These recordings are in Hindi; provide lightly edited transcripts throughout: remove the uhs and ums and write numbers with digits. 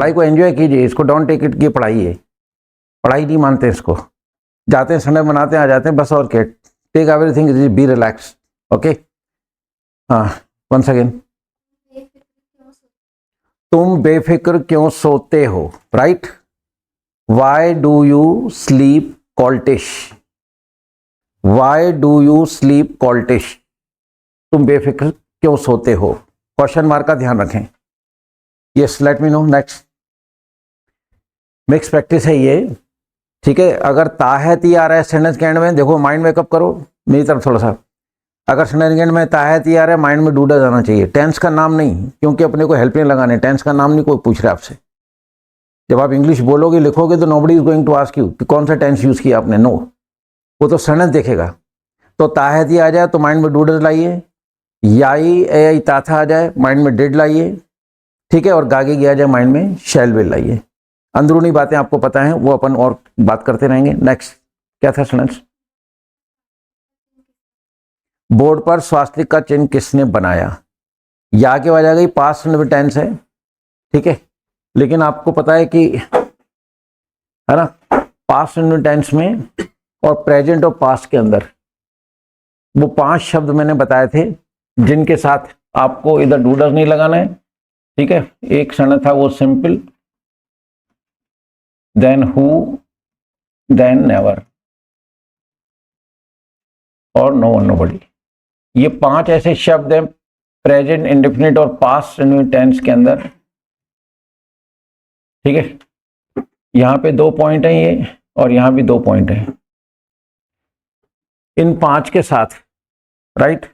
पढ़ाई को एंजॉय कीजिए, इसको डोंट टेक इट की पढ़ाई है, पढ़ाई नहीं मानते इसको, जाते हैं संडे बनाते हैं आ जाते हैं बस, और क्या, take everything, be relax, okay. हाँ, वंस अगेन, तुम बेफिक्र क्यों सोते हो, right. Why do you sleep coltish, why do you sleep coltish, तुम बेफिक्र क्यों सोते हो, क्वेश्चन मार्क का ध्यान रखें। Yes, let me know. Next, mix practice है ये, ठीक है। अगर ताहती आ रहा है सेंटेंस के एंड में, देखो माइंड मेकअप करो मेरी तरफ थोड़ा सा। अगर सेंटेंस के एंड में ताहती आ रहा है, माइंड में डूडा जाना चाहिए, टेंस का नाम नहीं, क्योंकि अपने को हेल्प नहीं लगाने, टेंस का नाम नहीं कोई पूछ रहा है आपसे। जब आप इंग्लिश बोलोगे लिखोगे तो nobody is going to ask you कि कौन सा टेंस यूज किया आपने, नो, वो तो सेंटेंस देखेगा। तो ताहती आ जाए तो माइंड में डूडर लाइए, याई ए ताथा आ जाए माइंड में डिड लाइए, ठीक है, और गागे गया जाए माइंड में शैल विल लाइए। अंदरूनी बातें आपको पता है, वो अपन और बात करते रहेंगे। नेक्स्ट, क्या था सेंटेंस, बोर्ड पर स्वास्तिक का चिन्ह किसने बनाया, या के वजह गई, पास्ट टेंस है, ठीक है, लेकिन आपको पता है कि, है ना, पास्ट टेंस में और प्रेजेंट और पास्ट के अंदर वो 5 शब्द मैंने बताए थे जिनके साथ आपको इधर डूडर नहीं लगाना है, ठीक है। एक सेंटेंस था वो simple, then who, then never, और नो वन नोबडी। ये 5 ऐसे शब्द हैं प्रेजेंट इंडेफिनिट और पास्ट टेंस के अंदर, ठीक है। यहां पे 2 पॉइंट हैं ये, और यहां भी 2 पॉइंट हैं। इन 5 के साथ, राइट,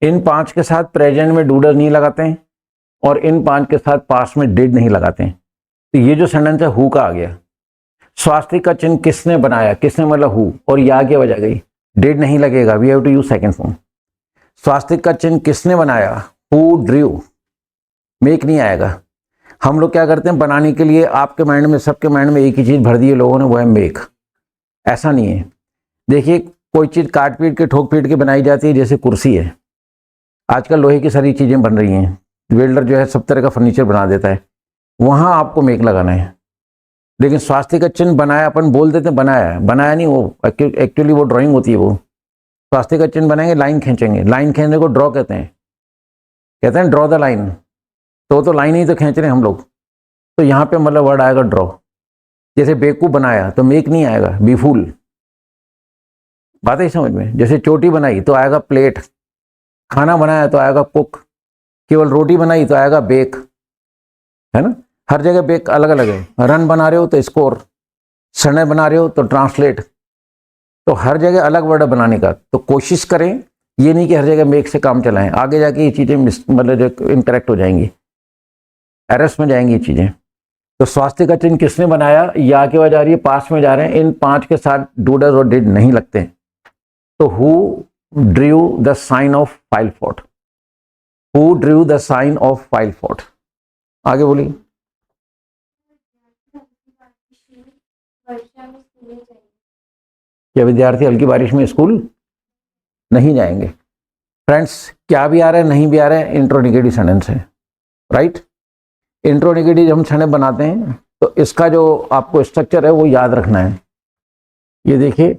इन 5 के साथ प्रेजेंट में डूडर नहीं लगाते हैं, और इन 5 के साथ पास्ट में डिड नहीं लगाते हैं। तो ये जो सेंटेंस है हु का आ गया। स्वास्तिक का चिन्ह किसने बनाया, किसने मतलब हु, और या की वजह गई, डिड नहीं लगेगा, we have to use second form. स्वास्तिक का चिन्ह किसने बनाया, हु ड्रू, मेक नहीं आएगा। हम लोग क्या करते हैं बनाने के लिए, आपके माइंड में, सबके माइंड में एक ही चीज भर दी है लोगों ने, वो है मेक। ऐसा नहीं है। देखिए, कोई चीज काट पीट के ठोक पीट के बनाई जाती है, जैसे कुर्सी है, आजकल लोहे की सारी चीजें बन रही हैं, वेल्डर जो है सब तरह का फर्नीचर बना देता है, वहां आपको मेक लगाना है। लेकिन स्वास्तिक का चिन्ह बनाया, अपन बोल देते हैं बनाया है, बनाया नहीं, वो एक्चुअली वो ड्राइंग होती है। वो स्वास्तिक का चिन्ह बनाएंगे, लाइन खींचेंगे, लाइन खींचने को ड्रॉ कहते हैं ड्रॉ द लाइन, तो लाइन ही तो खींच रहे हैं हम लोग। तो यहाँ पे मतलब वर्ड आएगा ड्रॉ। जैसे बेवकूफ बनाया तो मेक नहीं आएगा, बी फूल, बात है समझ में। जैसे चोटी बनाई तो आएगा प्लेट, खाना बनाया तो आएगा कुक, केवल रोटी बनाई तो आएगा बेक, है ना। हर जगह बेक अलग अलग है। रन बना रहे हो तो स्कोर, समय बना रहे हो तो ट्रांसलेट, तो हर जगह अलग वर्ड बनाने का। तो कोशिश करें, ये नहीं कि हर जगह मेक से काम चलाएं, आगे जाके ये चीजें मतलब इनकरेक्ट हो जाएंगी, एरर्स में जाएंगी ये चीजें। तो स्वास्थ्य का चिन्ह किसने बनाया, या के वजह आ रही है, पास में जा रहे हैं, इन 5 के साथ डूडर और डिड नहीं लगते। तो who drew the sign of file fort, who drew the sign of file fort, आगे बोलिए। क्या विद्यार्थी हल्की बारिश में स्कूल नहीं जाएंगे? फ्रेंड्स, क्या भी आ रहा है नहीं भी आ रहा है, इंट्रोनिगेटिव सेंटेंस है, राइट। इंट्रोनिगेटिव जब हम सेंटेंस बनाते हैं तो इसका जो आपको स्ट्रक्चर है वो याद रखना है। ये देखिए,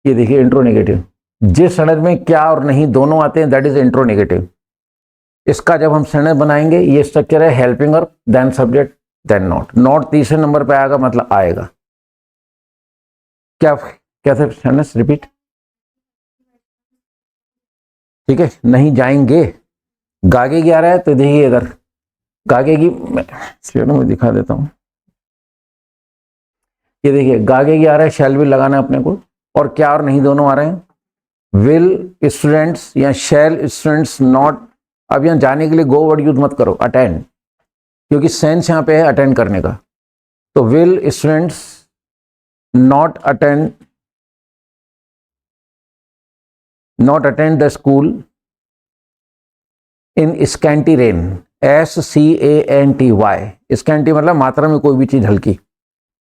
ये देखिए इंट्रोनिगेटिव, जिस सेंटेंस में क्या और नहीं दोनों आते हैं दैट इज इंट्रोनिगेटिव। इसका जब हम सेंटेंस बनाएंगे, ये स्ट्रक्चर है हेल्पिंग और then subject then not, not तीसरे नंबर पे आएगा, मतलब आएगा। क्या क्या था सेंटेंस, रिपीट, ठीक है। नहीं जाएंगे, गागे की आ रहा है तो देखिए इधर गागे की, मैं दिखा देता हूं। ये देखिए गागे की आ रहा है, शैल विल लगाना है अपने को, और क्या और नहीं दोनों आ रहे हैं, विल स्टूडेंट्स या शैल स्टूडेंट्स नॉट। अब यहां जाने के लिए गो वर्ड यूज मत करो, अटेंड, क्योंकि सेंस यहां पे है अटेंड करने का। तो will students not attend the school in scanty rain, SCANTY, scanty मतलब मात्रा में कोई भी चीज हल्की,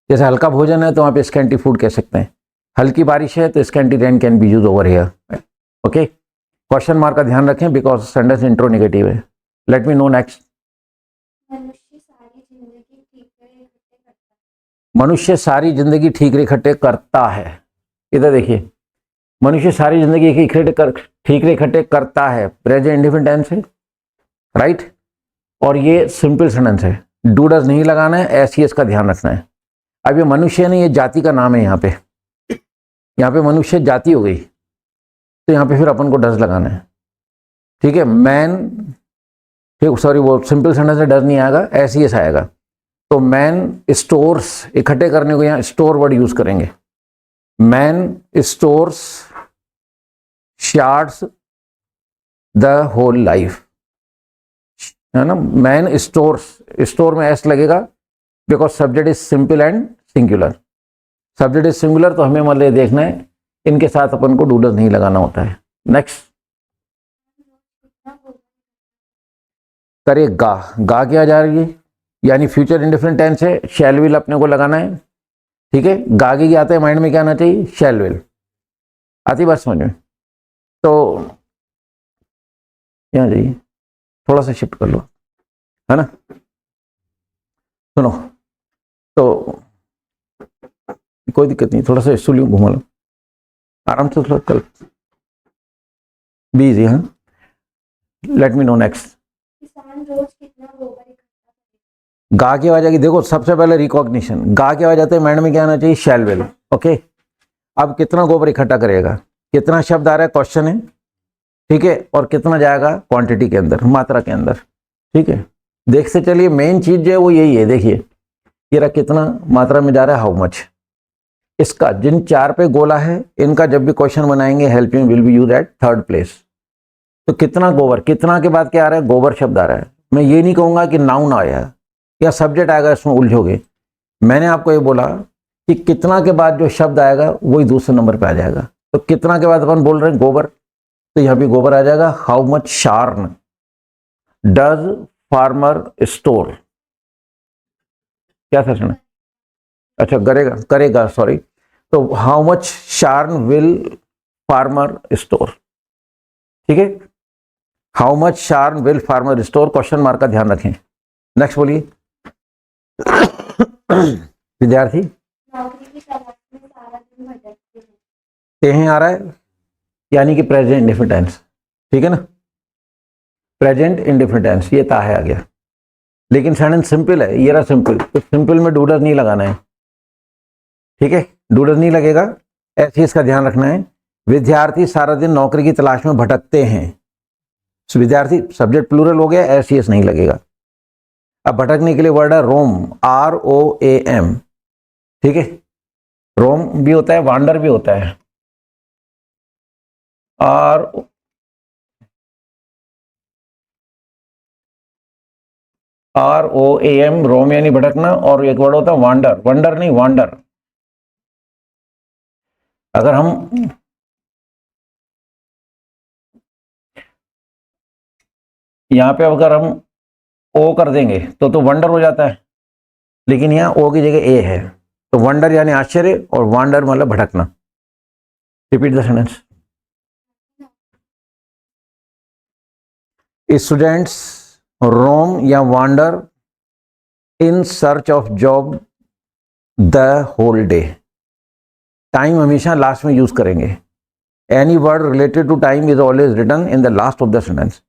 जैसे हल्का भोजन है तो आप स्कैंटी फूड कह सकते हैं, हल्की बारिश है तो scanty rain can be use over here. Okay, question mark का ध्यान रखें बिकॉज सेंटेंस इंट्रो नेगेटिव है। Let me know next. मनुष्य सारी जिंदगी ठीक इकट्ठे करता है। इधर देखिए, मनुष्य सारी जिंदगी ठीक इकट्ठे करता है, प्रेजेंट इंडेफिनिट टेंस है, राइट। और ये सिंपल सेंटेंस है, डू डज नहीं लगाना है, एस का ध्यान रखना है। अब ये मनुष्य नहीं, ये जाति का नाम है। यहाँ पे मनुष्य जाति हो गई, तो यहाँ पे फिर अपन को डज लगाना है, ठीक है। मैन, ठीक, सॉरी वो सिंपल सेंटेंस से डज नहीं आएगा, एस आएगा। तो मैन स्टोर्स, इकट्ठे करने को यहाँ स्टोर वर्ड यूज करेंगे। Man stores shards the whole life, है ना। मैन स्टोर्स, स्टोर में एस लगेगा because subject is simple and singular. Subject is singular तो हमें मतलब देखना है, इनके साथ अपन को डू डज नहीं लगाना होता है। नेक्स्ट, करेगा, गा क्या जा रही है, यानी फ्यूचर इंडेफिनिट टेंस है, शैल विल अपने को लगाना है, ठीक है। गागे की आता है, माइंड में क्या आना चाहिए, शैल विल। आती बात समझ में? तो यहाँ जाइए, थोड़ा सा शिफ्ट कर लो, है ना। सुनो, तो कोई दिक्कत नहीं, थोड़ा सा इसलिए घुमा लो, आराम से थोड़ा कल बिजी। हाँ, लेट मी नो नेक्स्ट। गा की आवाज आएगी, देखो सबसे पहले रिकॉग्निशन, गा की आवाज आते हैं, माइंड में क्या आना चाहिए, शैल विल। ओके, अब कितना गोबर इकट्ठा करेगा, कितना शब्द आ रहा है, क्वेश्चन है, ठीक है। और कितना जाएगा क्वांटिटी के अंदर, मात्रा के अंदर, ठीक है। देखते चलिए, मेन चीज जो है वो यही है। देखिए ये रहा, कितना मात्रा में जा रहा है, हाउ मच। इसका जिन चार पे गोला है, इनका जब भी क्वेश्चन बनाएंगे, helping will be use at third place. तो कितना गोबर, कितना के बाद क्या आ रहा है, गोबर शब्द आ रहा है। मैं ये नहीं कहूंगा कि नाउन आया या सब्जेक्ट आएगा, इसमें उलझोगे। मैंने आपको ये बोला कि कितना के बाद जो शब्द आएगा वही दूसरे नंबर पे आ जाएगा। तो कितना के बाद अपन बोल रहे हैं गोबर, तो यहाँ पे गोबर आ जाएगा। How much shorn does farmer store, क्या था सुना, अच्छा करेगा सॉरी। तो how much shorn will farmer store, ठीक है। How much shorn will farmer store, question mark का ध्यान रखें। नेक्स्ट बोलिए। विद्यार्थी कहीं आ रहा है, यानी कि प्रेजेंट इंडेफिनिट टेंस, ठीक है ना। प्रेजेंट इंडेफिनिट टेंस, ये ता है आ गया, लेकिन सेंटेंस सिंपल है, ये रहा सिंपल। तो सिंपल में डू डज नहीं लगाना है, ठीक है। डू डज नहीं लगेगा, ऐसे इसका ध्यान रखना है। विद्यार्थी सारा दिन नौकरी की तलाश में भटकते हैं। विद्यार्थी सब्जेक्ट प्लूरल हो गया, ऐसे नहीं लगेगा। अब भटकने के लिए वर्ड है रोम, ROAM, ठीक है। रोम भी होता है, वांडर भी होता है, ROAM, रोम यानी भटकना। और एक वर्ड होता है वांडर, वंडर नहीं वांडर। अगर हम यहाँ पे अगर हम ओ कर देंगे तो वंडर हो जाता है, लेकिन यहाँ ओ की जगह ए है। तो वंडर यानी आश्चर्य, और वांडर मतलब भटकना। Repeat the sentence. Students roam या wander in search of job the whole day. Time हमेशा लास्ट में यूज करेंगे। Any word related to time is always written in the last of the sentence.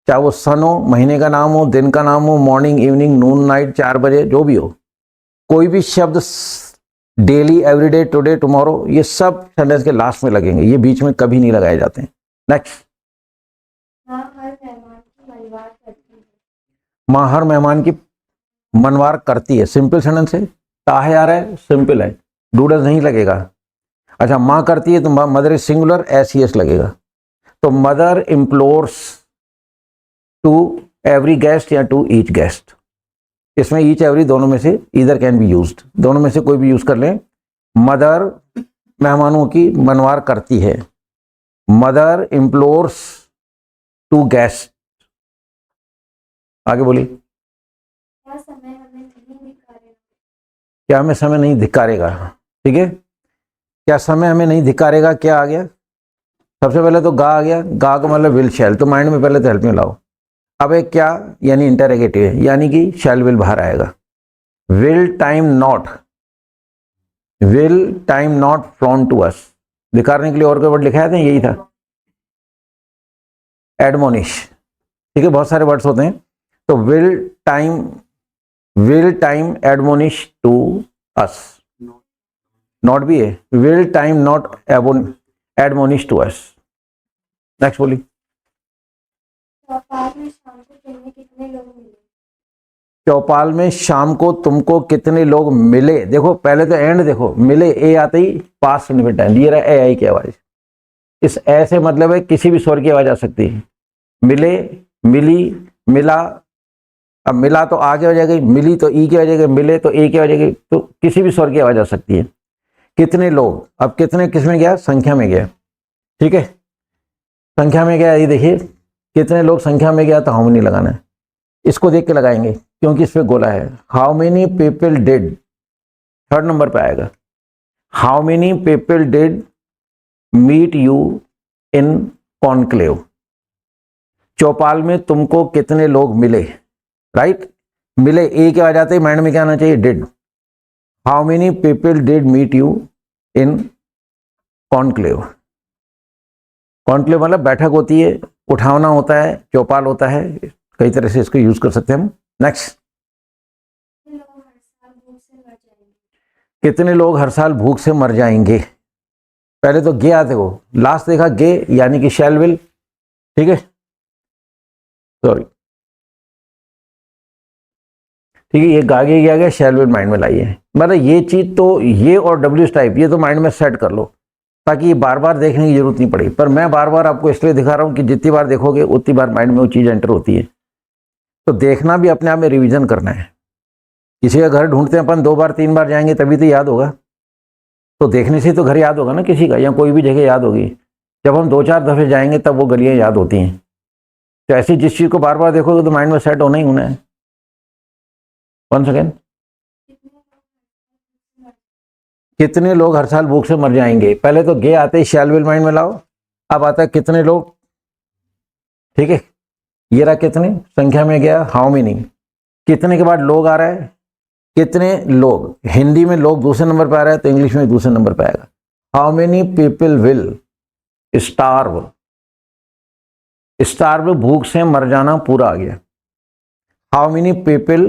चाहे वो सन हो, महीने का नाम हो, दिन का नाम हो, मॉर्निंग, इवनिंग, नून, नाइट, 4 बजे, जो भी हो, कोई भी शब्द डेली, एवरीडे, टुडे, टुमारो, ये सब सेंटेंस के लास्ट में लगेंगे, ये बीच में कभी नहीं लगाए जाते हैं। नेक्स्ट। माँ हर मेहमान की मनवार करती है, सिंपल सेंटेंस है। ताहे आ रहा है, सिंपल है, डू डज नहीं लगेगा। अच्छा, माँ करती है तो मदर इज सिंगुलर, SES लगेगा। तो मदर इम्प्लोर्स टू एवरी गेस्ट या टू ईच गेस्ट। इसमें ईच एवरी दोनों में से ईदर कैन बी यूज्ड, दोनों में से कोई भी यूज कर लें। मदर मेहमानों की मनवार करती है, मदर इम्प्लोर्स टू गेस्ट, आगे बोलिए। क्या समय हमें नहीं धिक्कारेगा? क्या हमें समय नहीं धिक्कारेगा, ठीक है। क्या समय हमें नहीं धिक्कारेगा, क्या आ गया? सबसे पहले तो गा आ गया, गा का मतलब विल शैल, तो माइंड में पहले तो हेल्प में लाओ। अब एक क्या यानी इंटररोगेटिव है, यानी कि शैल विल बाहर आएगा। Will time not, will time not flown to us, धिक्कारने के लिए और कोई वर्ड लिखा है, यही था, एडमोनिश, ठीक है। बहुत सारे वर्ड्स होते हैं, तो will time admonish to us, not भी है, will time not admonish to us. Next बोलिए। चौपाल में शाम को तुम्हें कितने लोग मिले? चौपाल में शाम को तुमको कितने लोग मिले, देखो पहले तो एंड देखो, मिले ए आते ही पास्ट इंडेफिनिट टाइम, ये रहा ए आई की आवाज। इस ए से मतलब है किसी भी स्वर की आवाज आ सकती है, मिले, मिली, मिला। अब मिला तो आ की आ जाएगी, मिली तो ई की आ जाएगी, मिले तो ए की आ जाएगी, तो किसी भी स्वर की आवाज आ सकती है। कितने लोग, अब कितने किस में गया, संख्या में गया, ठीक है। संख्या में गया, ये देखिए कितने लोग संख्या में गया, तो हाउ मेनी लगाना है, इसको देख के लगाएंगे क्योंकि इस पे गोला है। How many people did, third number पे आएगा। How many people did meet you in conclave, चौपाल में तुमको कितने लोग मिले, राइट। मिले ए के आ जाते ही माइंड में क्या आना चाहिए, did. How many people did meet you in conclave, conclave मतलब बैठक होती है, उठावना होता है, चौपाल होता है, कई तरह से इसको यूज कर सकते हैं हम। नेक्स्ट। कितने लोग हर साल भूख से मर जाएंगे, पहले तो गे आते हो, लास्ट देखा गे यानी कि शैल विल, ठीक है, सॉरी, ठीक है। ये गागे गया गया, शैल विल माइंड में लाइए, मतलब ये चीज तो ये और डब्ल्यू टाइप ये तो माइंड में सेट कर लो, ताकि ये बार बार देखने की जरूरत नहीं पड़े। पर मैं बार बार आपको इसलिए दिखा रहा हूं कि जितनी बार देखोगे उतनी बार माइंड में वो चीज एंटर होती है। तो देखना भी अपने आप में रिवीजन करना है। किसी का घर ढूंढते हैं अपन, 2 बार 3 बार जाएंगे तभी तो याद होगा, तो देखने से तो घर याद होगा ना किसी का, या कोई भी जगह याद होगी। जब हम 2-4 दफे जाएंगे तब वो गलियां याद होती हैं। तो ऐसी जिस चीज को बार बार देखोगे तो माइंड में सेट होना ही होना है। 1 सेकेंड। कितने लोग हर साल भूख से मर जाएंगे, पहले तो गे आते ही शैल विल माइंड में लाओ, अब आता है कितने लोग, ठीक है। ये रहा कितने, संख्या में गया हाउ मेनी, कितने के बाद लोग आ रहा है, कितने लोग, हिंदी में लोग दूसरे नंबर पे आ रहा है तो इंग्लिश में दूसरे नंबर पे आएगा। How many people will starve, starve भूख से मर जाना पूरा आ गया। How many people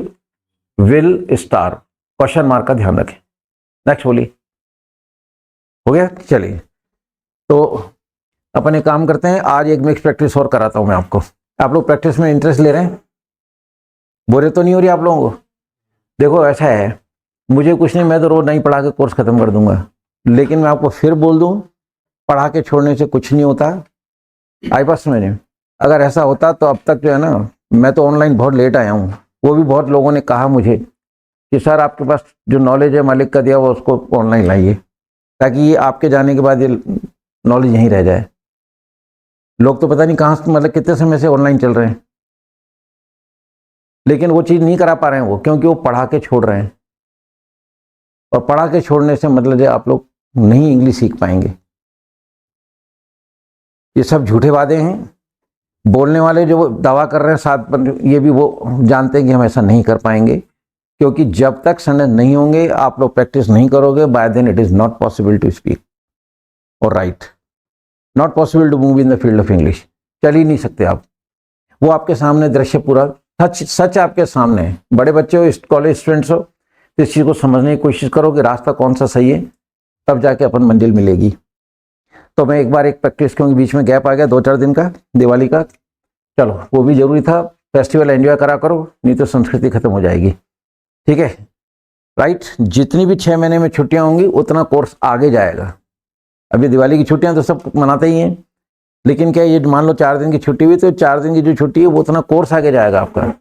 will starve, question mark का ध्यान रखें। नेक्स्ट बोलिए, हो गया। चलिए तो अपन एक काम करते हैं, आज एक मिक्स प्रैक्टिस और कराता हूं मैं आपको। आप लोग प्रैक्टिस में इंटरेस्ट ले रहे हैं, बोरे तो नहीं हो रही आप लोगों को? देखो ऐसा है, मुझे कुछ नहीं, मैं तो रोज नहीं पढ़ा के कोर्स खत्म कर दूंगा, लेकिन मैं आपको फिर बोल दूं, पढ़ा के छोड़ने से कुछ नहीं होता। आई पास में अगर ऐसा होता तो अब तक जो है ना, मैं तो ऑनलाइन बहुत लेट आया हूँ। वो भी बहुत लोगों ने कहा मुझे कि सर आपके पास जो नॉलेज है मालिक का दिया हुआ उसको ऑनलाइन लाइए, ताकि ये आपके जाने के बाद ये नॉलेज यहीं रह जाए। लोग तो पता नहीं कहाँ से, मतलब कितने समय से ऑनलाइन चल रहे हैं, लेकिन वो चीज़ नहीं करा पा रहे हैं वो, क्योंकि वो पढ़ा के छोड़ रहे हैं। और पढ़ा के छोड़ने से मतलब है आप लोग नहीं इंग्लिश सीख पाएंगे। ये सब झूठे वादे हैं। बोलने वाले जो दावा कर रहे हैं साथ, ये भी वो जानते हैं कि हम ऐसा नहीं कर पाएंगे, क्योंकि जब तक सेंटेंस नहीं होंगे, आप लोग प्रैक्टिस नहीं करोगे, by then it is not possible to speak और write, not possible to move in the field of English. चल ही नहीं सकते आप। वो आपके सामने दृश्य पूरा सच आपके सामने है। बड़े बच्चे हो, कॉलेज स्टूडेंट्स हो, तो इस चीज़ को समझने की कोशिश करो कि रास्ता कौन सा सही है, तब जाके अपन मंजिल मिलेगी। तो मैं एक बार एक प्रैक्टिस, क्योंकि बीच में गैप आ गया 2-4 दिन का दिवाली का, चलो वो भी जरूरी था, फेस्टिवल एंजॉय करा करो, नहीं तो संस्कृति खत्म हो जाएगी, ठीक है, राइट। जितनी भी 6 महीने में छुट्टियां होंगी उतना कोर्स आगे जाएगा। अभी दिवाली की छुट्टियां तो सब मनाते ही हैं, लेकिन क्या ये मान लो 4 दिन की छुट्टी हुई, तो 4 दिन की जो छुट्टी है वो उतना कोर्स आगे जाएगा आपका।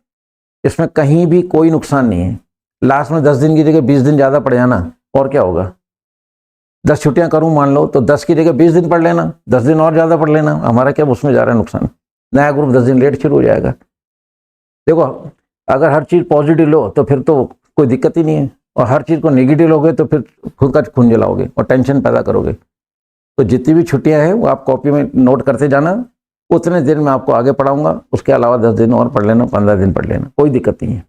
इसमें कहीं भी कोई नुकसान नहीं है। लास्ट में 10 दिन की जगह 20 दिन ज़्यादा पड़ जाना, और क्या होगा। 10 छुट्टियां करूं मान लो, तो 10 की जगह 20 दिन पढ़ लेना, 10 दिन और ज़्यादा पढ़ लेना, हमारा क्या उसमें जा रहा है नुकसान। नया ग्रुप 10 दिन लेट शुरू हो जाएगा। देखो अगर हर चीज़ पॉजिटिव लो तो फिर तो कोई दिक्कत ही नहीं है, और हर चीज़ को नेगेटिव लोगे तो फिर खुद का खून जलाओगे और टेंशन पैदा करोगे। तो जितनी भी छुट्टियां हैं वो आप कॉपी में नोट करते जाना, उतने दिन में आपको आगे पढ़ाऊंगा, उसके अलावा 10 दिन और पढ़ लेना, 15 दिन पढ़ लेना, कोई दिक्कत नहीं है,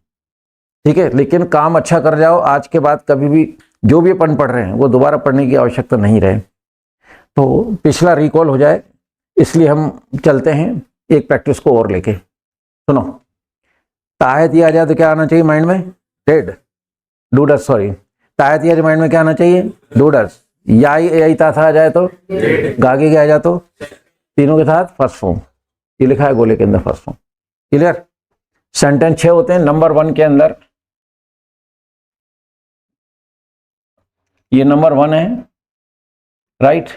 ठीक है। लेकिन काम अच्छा कर जाओ, आज के बाद कभी भी जो भी अपन पढ़ रहे हैं वो दोबारा पढ़ने की आवश्यकता नहीं रहे, तो पिछला रिकॉल हो जाए, इसलिए हम चलते हैं एक प्रैक्टिस को और लेके। सुनो, तायत ये आ जाए तो क्या आना चाहिए माइंड में? डेड, डूडर्स, सॉरी, तायत ये माइंड में क्या आना चाहिए? डूडर्स। या था आ जाए तो गागे के आ जाए तो तीनों के साथ फर्स्ट फॉर्म, ये लिखा है गोले के अंदर फर्स्ट फॉर्म। क्लियर? सेंटेंस 6 होते हैं। नंबर 1 के अंदर ये नंबर 1 है, राइट।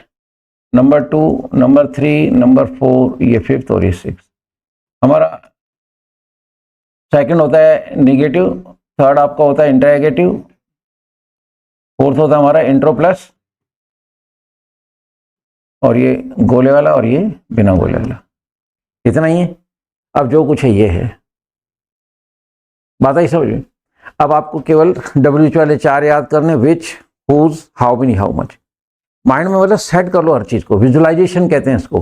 नंबर 2, नंबर 3, नंबर 4, ये 5th और ये 6th। हमारा सेकंड होता है निगेटिव, थर्ड आपका होता है इंटरगेटिव, फोर्थ होता है हमारा इंट्रो प्लस, और ये गोले वाला और ये बिना गोले वाला। इतना ही है। अब जो कुछ है ये है, बात आई समझ में? अब आपको केवल WH वाले 4 याद करने, which, whose, how many, how much. Mind में मतलब सेट कर लो हर चीज़ को, विजुअलाइजेशन कहते हैं इसको,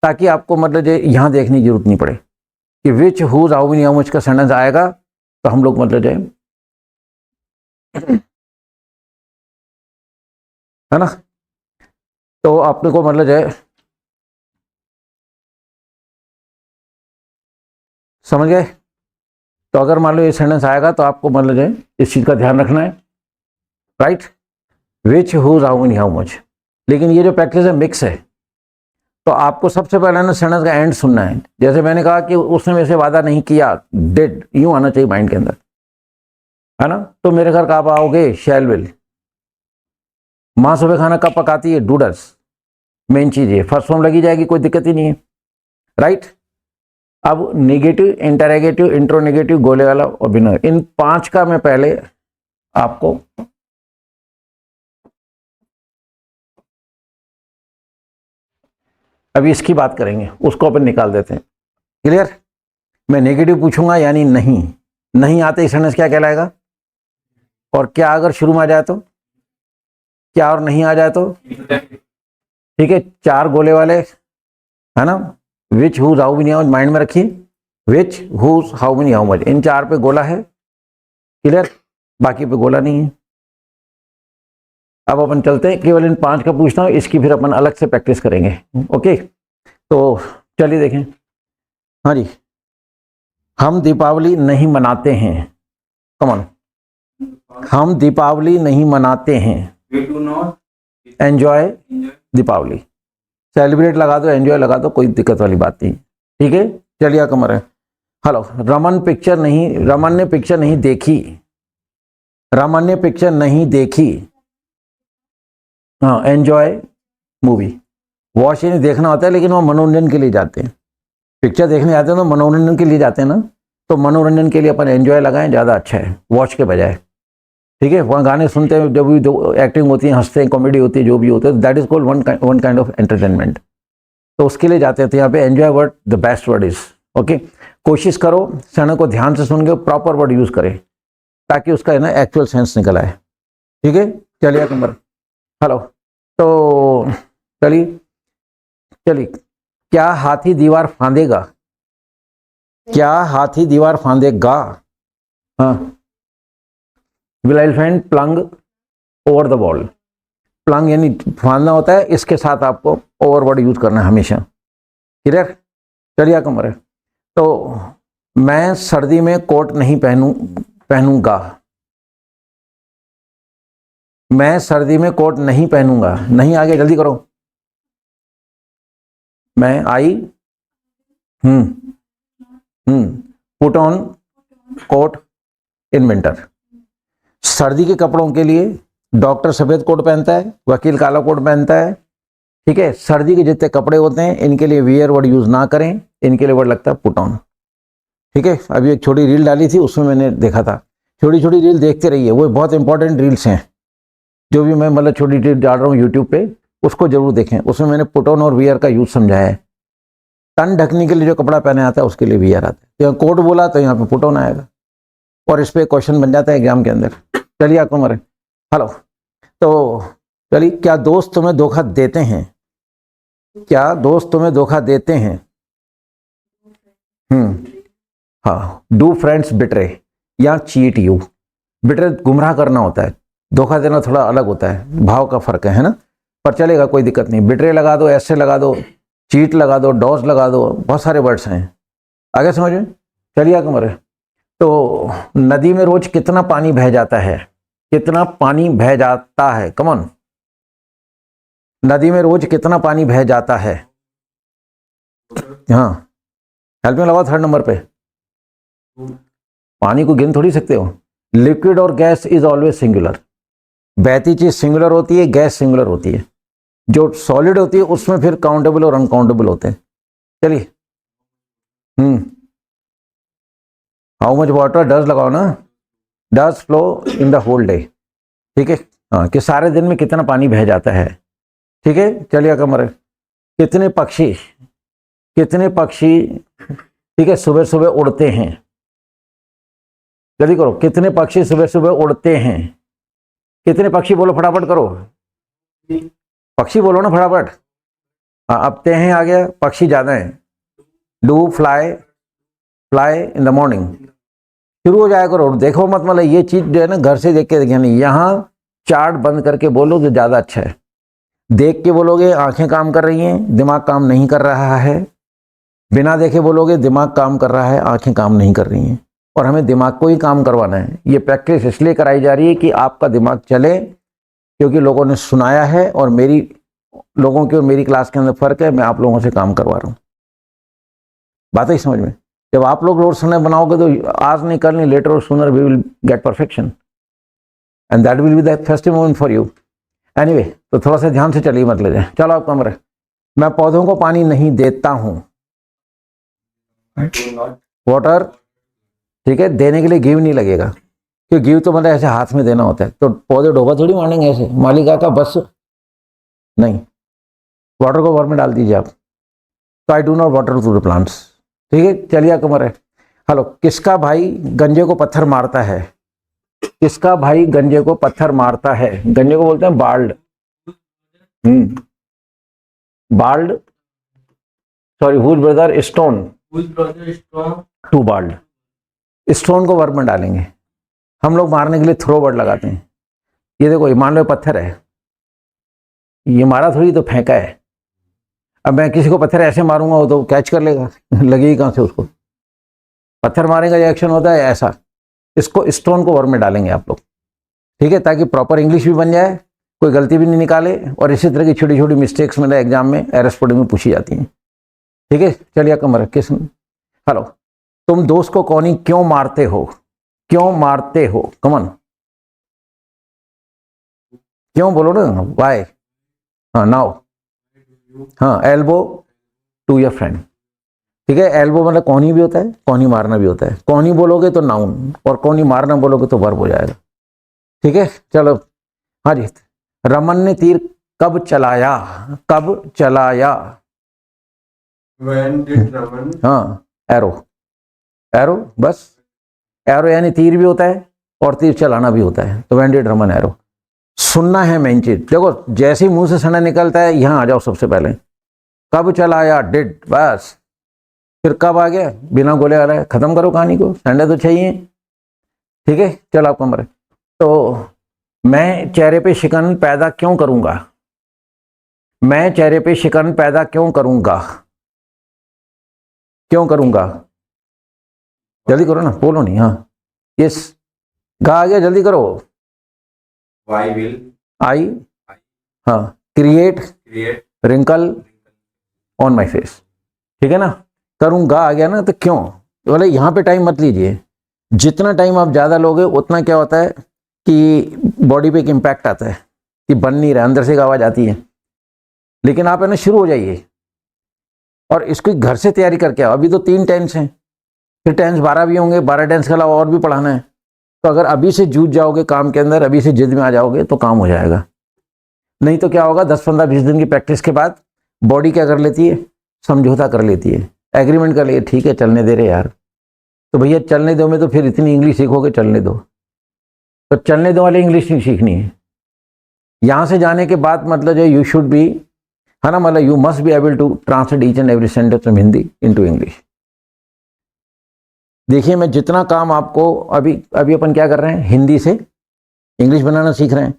ताकि आपको मतलब यहाँ देखने की जरूरत नहीं पड़े कि which, whose, how many, how much का सेंटेंस आएगा तो हम लोग मतलब है ना, तो आपने को मतलब समझ गए? तो अगर मान लो ये सेंटेंस आएगा तो आपको मतलब इस चीज़ का ध्यान रखना है, right. Which, whose, how many, how much. लेकिन ये जो प्रैक्टिस है मिक्स है, तो आपको सबसे पहले ना सेंटेंस का एंड सुनना है। जैसे मैंने कहा कि उसने मेरे से वादा नहीं किया, डिड, यूं आना चाहिए माइंड के अंदर, है ना। तो मेरे घर कब आओगे? शैल विल। माँ सुबह खाना कब पकाती है? डूडर्स। मेन चीज है, फर्स्ट फॉर्म लगी जाएगी, कोई दिक्कत ही नहीं है, राइट। अब नेगेटिव, इंटरगेटिव, इंट्रोनेगेटिव, गोले वाला और बिना, इन 5 का मैं पहले आपको अभी इसकी बात करेंगे, उसको अपन निकाल देते हैं। क्लियर? मैं नेगेटिव पूछूंगा यानी नहीं, नहीं आते सेंटेंस क्या कहलाएगा? और क्या अगर शुरू में आ जाए तो? क्या और नहीं आ जाए तो? ठीक है, 4 गोले वाले, है ना। Which, whose, how many, how much mind में रखिए। Which, whose, how many, how much, इन 4 पे गोला है। क्लियर? बाकी पे गोला नहीं है। अब अपन चलते हैं, केवल इन 5 का पूछता हूं, इसकी फिर अपन अलग से प्रैक्टिस करेंगे। ओके, तो चलिए देखें। हाँ जी, हम दीपावली नहीं मनाते हैं। कमन, हम दीपावली नहीं मनाते हैं। एंजॉय दीपावली। सेलिब्रेट लगा दो, एंजॉय लगा दो, कोई दिक्कत वाली बात नहीं, ठीक है। चलिए कमर है। हेलो, रमन ने पिक्चर नहीं देखी। रमन ने पिक्चर नहीं देखी। हाँ, एंजॉय मूवी। वॉच नहीं देखना होता है, लेकिन वो मनोरंजन के लिए जाते हैं। पिक्चर देखने जाते हैं तो मनोरंजन के लिए जाते हैं ना, तो मनोरंजन के लिए अपन एंजॉय लगाएं, ज़्यादा अच्छा है वॉच के बजाय, ठीक है। वहाँ गाने सुनते हैं, जब भी एक्टिंग होती है, हंसते हैं, कॉमेडी होती है, जो भी होता है, that is called one kind of entertainment. तो उसके लिए जाते थे यहाँ पे। Enjoy word the best word is, okay. कोशिश करो सेंटेंस को ध्यान से सुन के प्रॉपर वर्ड यूज करें, ताकि उसका है ना एक्चुअल सेंस निकल आए, ठीक है। चलिए नंबर, हेलो, तो चलिए, क्या हाथी दीवार फांदेगा? क्या हाथी दीवार फांदेगा? हाँ, will elephant plunge over the wall. Plunge यानी फांदना होता है, इसके साथ आपको ओवर वर्ड यूज करना है हमेशा। क्लियर? चलिए कमर है। तो मैं सर्दी में कोट नहीं पहनूंगा। मैं सर्दी में कोट नहीं पहनूंगा। नहीं, आगे जल्दी करो। मैं I put on quote in winter. सर्दी के कपड़ों के लिए डॉक्टर सफेद कोट पहनता है, वकील काला कोट पहनता है, ठीक है। सर्दी के जितने कपड़े होते हैं इनके लिए वियर वर्ड यूज ना करें, इनके लिए वर्ड लगता है पुट ऑन, ठीक है। अभी एक छोटी रील डाली थी, उसमें मैंने देखा था। छोटी छोटी रील देखते रहिए, वो बहुत इंपॉर्टेंट रील्स हैं। जो भी मैं मतलब छोटी रील डाल रहा हूँ यूट्यूब पे, उसको जरूर देखें। उसमें मैंने पुट ऑन और वियर का यूज समझाया है, तन ढकने के लिए जो कपड़ा पहने आता है उसके लिए वियर आता है। तो यहाँ कोट बोला तो यहाँ पे पुट ऑन आएगा और इस पे क्वेश्चन बन जाता है एग्जाम के अंदर। चलिए आपको मरे हेलो, तो चलिए, क्या दोस्त तुम्हें धोखा देते हैं? क्या दोस्त तुम्हें धोखा देते हैं? हाँ, डू फ्रेंड्स बिट्रे या चीट यू। बिट्रे गुमराह करना होता है, धोखा देना थोड़ा अलग होता है, भाव का फर्क है ना, पर चलेगा, कोई दिक्कत नहीं। बिट्रे लगा दो, ऐसे लगा दो, चीट लगा दो, डॉज लगा दो, बहुत सारे वर्ड्स हैं, आगे समझ में। चलिए आगे मरे। तो नदी में रोज कितना पानी बह जाता है? कितना पानी बह जाता है? कमॉन, नदी में रोज कितना पानी बह जाता है? हाँ, हेल्प में लगाओ थर्ड नंबर पे। पानी को गिन थोड़ी सकते हो। लिक्विड और गैस इज ऑलवेज सिंगुलर। बहती चीज सिंगुलर होती है, गैस सिंगुलर होती है। जो सॉलिड होती है उसमें फिर काउंटेबल और अनकाउंटेबल होते हैं। चलिए, हाउ मच वाटर डज लगाओ ना, does flow in the whole day. ठीक है, हाँ, कि सारे दिन में कितना पानी बह जाता है। ठीक है, चलिए कमर। कितने पक्षी, कितने पक्षी, ठीक है, सुबह सुबह उड़ते हैं? जल्दी करो, कितने पक्षी सुबह सुबह उड़ते हैं? कितने पक्षी बोलो, फटाफट करो, पक्षी बोलो ना फटाफट। हाँ, अब ते हैं आ गया, पक्षी ज्यादा हैं। Do fly, fly in the morning. शुरू हो जाया करो, देखो मत, मतलब ये चीज जो है ना घर से देख के देखिए नहीं, यहाँ चार्ट बंद करके बोलो तो ज्यादा अच्छा है। देख के बोलोगे आंखें काम कर रही हैं, दिमाग काम नहीं कर रहा है। बिना देखे बोलोगे दिमाग काम कर रहा है, आंखें काम नहीं कर रही हैं। और हमें दिमाग को ही काम करवाना है। ये प्रैक्टिस इसलिए कराई जा रही है कि आपका दिमाग चले, क्योंकि लोगों ने सुनाया है और मेरी लोगों की और मेरी क्लास के अंदर फर्क है, मैं आप लोगों से काम करवा रहा हूँ। बात है समझ में। जब आप लोग रोज सुनने बनाओगे तो आज नहीं कल नहीं, लेटर और sooner we will get perfection and that will be the festive moment for you. Anyway, तो थोड़ा सा ध्यान से चलिए, मत ले जाए। चलो आप कमरे। मैं पौधों को पानी नहीं देता हूँ। वाटर, ठीक है, देने के लिए गिव नहीं लगेगा, क्योंकि गिव तो मतलब ऐसे हाथ में देना होता है, तो पौधे डोबा थोड़ी मारेंगे ऐसे, मालिका का बस नहीं। वाटर को वर्ड में डाल दीजिए आप। तो I do not water to the plants. ठीक है, चलिए कमर है। हेलो, किसका भाई गंजे को पत्थर मारता है? किसका भाई गंजे को पत्थर मारता है? गंजे को बोलते हैं bald. Bald, sorry, whose brother stone, to bald. Stone को वर्ब में डालेंगे। हम लोग मारने के लिए थ्रो वर्ड लगाते हैं। ये देखो, ये मान लो पत्थर है, ये मारा थोड़ी तो फेंका है। अब मैं किसी को पत्थर ऐसे मारूंगा वो तो कैच कर लेगा, लगेगी कहां से उसको। पत्थर मारने का रिएक्शन होता है ऐसा। इसको स्टोन को वर्ब में डालेंगे आप लोग, ठीक है, ताकि प्रॉपर इंग्लिश भी बन जाए, कोई गलती भी नहीं निकाले। और इसी तरह की छोटी छोटी मिस्टेक्स मेरे एग्जाम में एरस्पोर्टिंग में पूछी जाती हैं। ठीक है, चलिए कमर किस। हेलो, तुम दोस्त को कौनी क्यों मारते हो? क्यों मारते हो? कमन, क्यों बोलो ना, वाई। हाँ, नाउ। हाँ, एल्बो टू योर फ्रेंड। ठीक है, एल्बो मतलब कौनी भी होता है, कौनी मारना भी होता है। कौनी बोलोगे तो नाउन, और कौनी मारना बोलोगे तो वर्ब हो जाएगा। ठीक है, चलो। हाँ जी, रमन ने तीर कब चलाया? कब चलाया? When did Raman? हाँ, एरो, एरो, बस। एरो यानी तीर भी होता है और तीर चलाना भी होता है, तो व्हेन डिड रमन एरो। सुनना है मेन चीज। देखो, जैसे ही मुंह से सना निकलता है, यहां आ जाओ सबसे पहले। कब चलाया? डिड, बस। फिर कब आ गया? बिना गोले आ रहा है। खत्म करो कहानी को, संडे तो चाहिए। ठीक है, चलो आप कमरे। तो मैं चेहरे पे शिकन पैदा क्यों करूंगा? मैं चेहरे पे शिकन पैदा क्यों करूंगा? क्यों करूंगा? जल्दी करो ना, बोलो नहीं। हाँ, यस, गा आ गया, जल्दी करो। Why will आई, हाँ, create create wrinkle on my face. ठीक है ना, करूंगा आ गया ना, तो क्यों बोले। यहाँ पे टाइम मत लीजिए। जितना टाइम आप ज़्यादा लोगे उतना क्या होता है कि बॉडी पे एक इम्पैक्ट आता है कि बन नहीं रहा, अंदर से एक आवाज़ आती है। लेकिन आप है ना शुरू हो जाइए और इसकी घर से तैयारी करके आओ। अभी तो 3 टेंस हैं, फिर टेंस 12 भी होंगे, 12 टेंस के अलावा और भी पढ़ाना है। तो अगर अभी से जूझ जाओगे काम के अंदर, अभी से जिद में आ जाओगे तो काम हो जाएगा। नहीं तो क्या होगा, 10, 15, 20 दिन की प्रैक्टिस के बाद बॉडी क्या कर लेती है, समझौता कर लेती है, एग्रीमेंट कर लिए, ठीक है चलने दे रहे यार, तो भैया चलने दो में तो फिर इतनी इंग्लिश सीखोगे, चलने दो, तो चलने दो वाली इंग्लिश नहीं सीखनी है। यहाँ से जाने के बाद मतलब जो यू शुड बी, है ना, मतलब you must be able to translate each and every sentence from Hindi into English. देखिए मैं जितना काम आपको अभी अपन क्या कर रहे हैं, हिंदी से इंग्लिश बनाना सीख रहे हैं,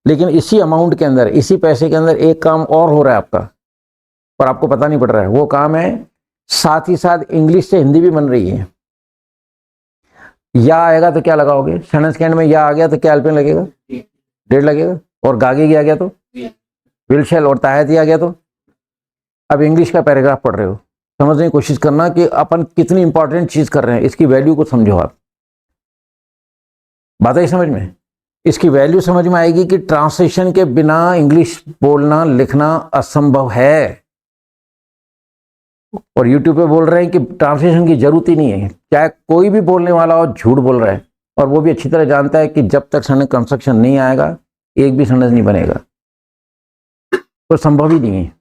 लेकिन इसी अमाउंट के अंदर, इसी पैसे के अंदर एक काम और हो रहा है आपका, और आपको पता नहीं पड़ रहा है। वो काम है साथ ही साथ इंग्लिश से हिंदी भी बन रही है। या आएगा तो क्या लगाओगे, सेंटेंस के एंड में या आ गया तो क्या एल्पेन लगेगा, डेढ़ लगेगा, और गागे आ गया तो विल शैल, और ताहती आ गया तो। अब इंग्लिश का पैराग्राफ पढ़ रहे हो, समझने की कोशिश करना कि अपन कितनी इंपॉर्टेंट चीज कर रहे हैं, इसकी वैल्यू को समझो आप। बात आई समझ में? इसकी वैल्यू समझ में आएगी कि ट्रांसलेशन के बिना इंग्लिश बोलना लिखना असंभव है। और यूट्यूब पे बोल रहे हैं कि ट्रांसलेशन की जरूरत ही नहीं है, चाहे कोई भी बोलने वाला हो झूठ बोल रहा है, और वो भी अच्छी तरह जानता है कि जब तक सेंटेंस कंस्ट्रक्शन नहीं आएगा एक भी सेंटेंस नहीं बनेगा, तो संभव ही नहीं है।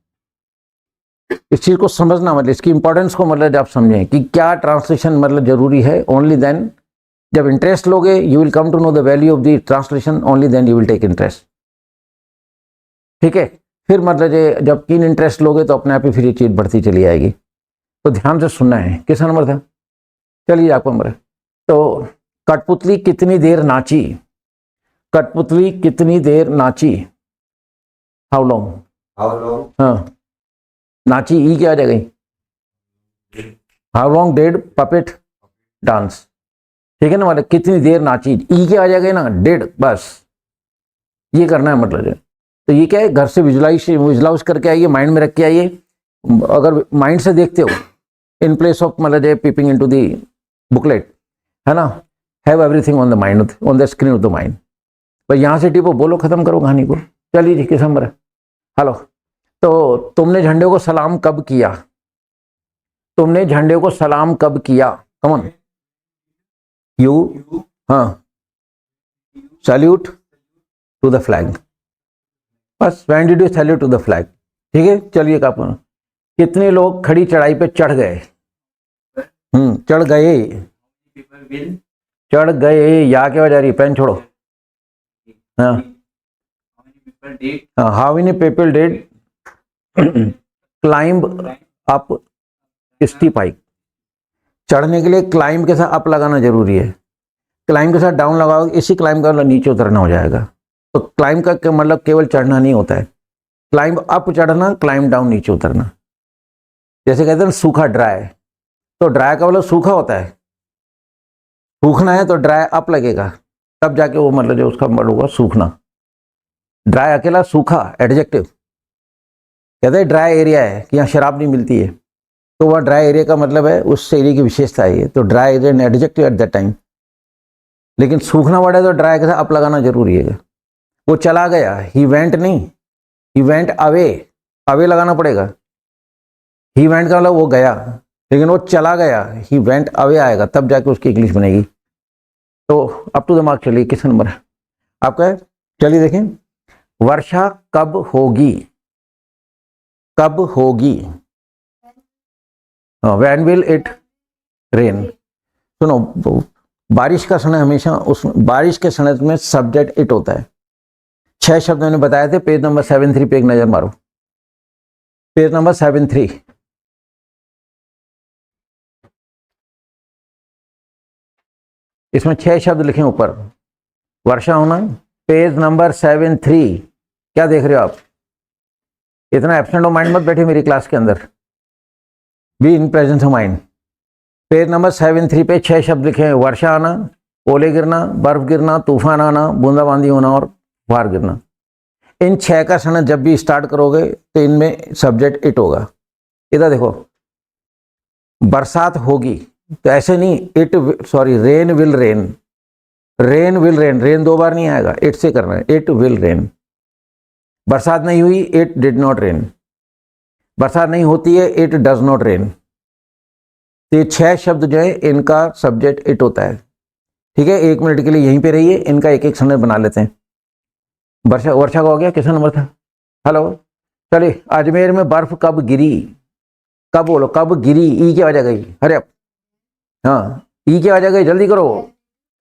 इस चीज को समझना, मतलब इसकी इंपॉर्टेंस को मतलब आप समझें कि क्या ट्रांसलेशन मतलब जरूरी है। ओनली देन, जब इंटरेस्ट लोगे you will come to know the value of the translation, only then you will take interest. ठीक है, फिर मतलब जब कीन इंटरेस्ट लोगे तो अपने आप ही फिर ये चीज बढ़ती चली आएगी। तो ध्यान से सुनना है। किसका नंबर था? चलिए आपका नंबर है। तो कठपुतली कितनी देर नाची, कठपुतली कितनी देर नाची, हाउ लॉन्ग, हाँ नाची, ई क्या आ जाएगी, how long dead puppet dance, ठीक है ना, मतलब कितनी देर नाची, ई क्या आ जाएगा ना, डेड, बस ये करना है मतलब। तो ये क्या है, घर से विजुलाइज करके आइए, माइंड में रख के आइए। अगर माइंड से देखते हो इन प्लेस ऑफ मतलब पीपिंग इनटू द बुकलेट, है ना, have everything on the mind, on the screen of the mind. पर यहाँ से टिपो, बोलो, खत्म करो कहानी को। चलिए जी, किस नंबर है? हेलो। तो तुमने झंडे को सलाम कब किया, तुमने झंडे को सलाम कब किया, कमन यू, हाँ सैल्यूट टू द फ्लैग, बस when did you salute to the flag. ठीक है, चलिए का कितने लोग खड़ी चढ़ाई पे चढ़ गए, चढ़ गए, चढ़ गए, या क्या जा रही, पेन छोड़ो, हाँ how many people did climb up steep hike. चढ़ने के लिए क्लाइंब के साथ अप लगाना जरूरी है, क्लाइंब के साथ डाउन लगाओगे, इसी क्लाइंब का मतलब नीचे उतरना हो जाएगा। तो क्लाइंब का मतलब केवल चढ़ना नहीं होता है, क्लाइंब अप चढ़ना, क्लाइंब डाउन नीचे उतरना। जैसे कहते हैं सूखा ड्राई, तो ड्राई का मतलब सूखा होता है, सूखना है तो ड्राई अप लगेगा, तब जाके वो मतलब जो उसका वर्ड होगा सूखना। ड्राई अकेला सूखा एडजेक्टिव, कहते हैं ड्राई एरिया है कि यहाँ शराब नहीं मिलती है, तो वह ड्राई एरिया का मतलब है उस एरिया की विशेषता है ये, तो dry is an adjective at that time. लेकिन सूखना वर्ड है तो ड्राई के साथ अप लगाना जरूरी है। वो चला गया, ही वेंट नहीं, ही वेंट अवे, अवे लगाना पड़ेगा। ही वेंट का मतलब वो गया, लेकिन वो चला गया, ही वेंट अवे आएगा, तब जाके उसकी इंग्लिश बनेगी। तो अप टू द मार्क। चलिए किस नंबर है आपका है? चलिए देखें, वर्षा कब होगी, कब होगी, व्हेन विल इट रेन। सुनो, बारिश का समय हमेशा उस बारिश के समय में सब्जेक्ट इट होता है। 6 शब्द मैंने बताए थे, पेज नंबर 73 पे एक नजर मारो, पेज नंबर 73। इसमें 6 शब्द लिखे ऊपर, वर्षा होना, पेज नंबर 73। क्या देख रहे हो आप? इतना एब्सेंट ऑफ माइंड मत बैठे मेरी क्लास के अंदर, be in presence of mind. Page number 73 पे 6 शब्द लिखे हैं, वर्षा आना, ओले गिरना, बर्फ गिरना, तूफान आना, बूंदाबांदी होना और फुहार गिरना। इन 6 का सनद जब भी स्टार्ट करोगे तो इनमें सब्जेक्ट इट होगा। इधर देखो, बरसात होगी, तो ऐसे नहीं, it sorry rain will rain, rain will rain, rain 2 बार नहीं आएगा, इट से करना है, इट विल रेन। बरसात नहीं हुई, इट डिड नॉट रेन। बरसात नहीं होती है, इट डज नॉट रेन। तो ये 6 शब्द जो है इनका सब्जेक्ट इट होता है। ठीक है, 1 मिनट के लिए यहीं पे रहिए, इनका एक एक सनद बना लेते हैं। वर्षा, वर्षा का हो गया, किसका नंबर था? हेलो। चलिए, अजमेर में बर्फ कब गिरी, कब बोलो, कब गिरी, ई की आवाज आ गई, अरे अब हाँ ई की आवाज आ गई, जल्दी करो।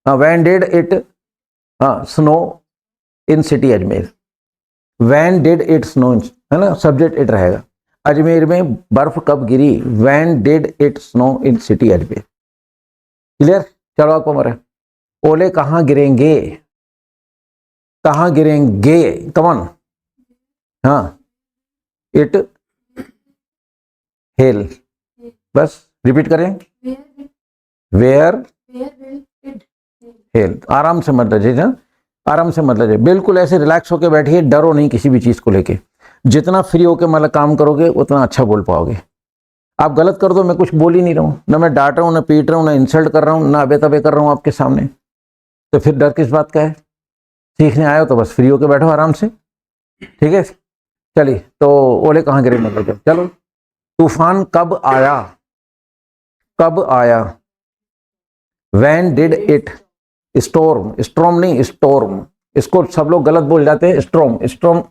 हाँ व्हेन डिड इट, हाँ snow in city Ajmer, when did it snow, है ना, सब्जेक्ट इट रहेगा। अजमेर में बर्फ कब गिरी, when did it snow in city Ajmer. Clear, चलो आपको मरे। ओले कहाँ गिरेंगे, कहाँ गिरेंगे, कमन, हाँ इट हेल, बस रिपीट करें, वेयर हेल। आराम से मत लीजिए, हाँ? आराम से मत लीजिए, बिल्कुल ऐसे रिलैक्स होकर बैठिए, डरो नहीं किसी भी चीज को लेके। जितना फ्री होकर मतलब काम करोगे उतना अच्छा बोल पाओगे। आप गलत कर दो, मैं कुछ बोल ही नहीं रहा हूँ, ना मैं डांट रहा हूँ, ना पीट रहा हूँ, ना इंसल्ट कर रहा हूँ, ना अबे तबे कर रहा हूँ आपके सामने, तो फिर डर किस बात का है। सीखने आए हो तो बस फ्री होकर बैठो आराम से, ठीक है। चलिए, तो ओले कहाँ गिरे मतलब, चलो। तूफान कब आया, कब आया, when did it storm, storm नहीं स्टॉर्म, इसको सब लोग गलत बोल जाते हैं, स्टॉर्म, स्टॉर्म,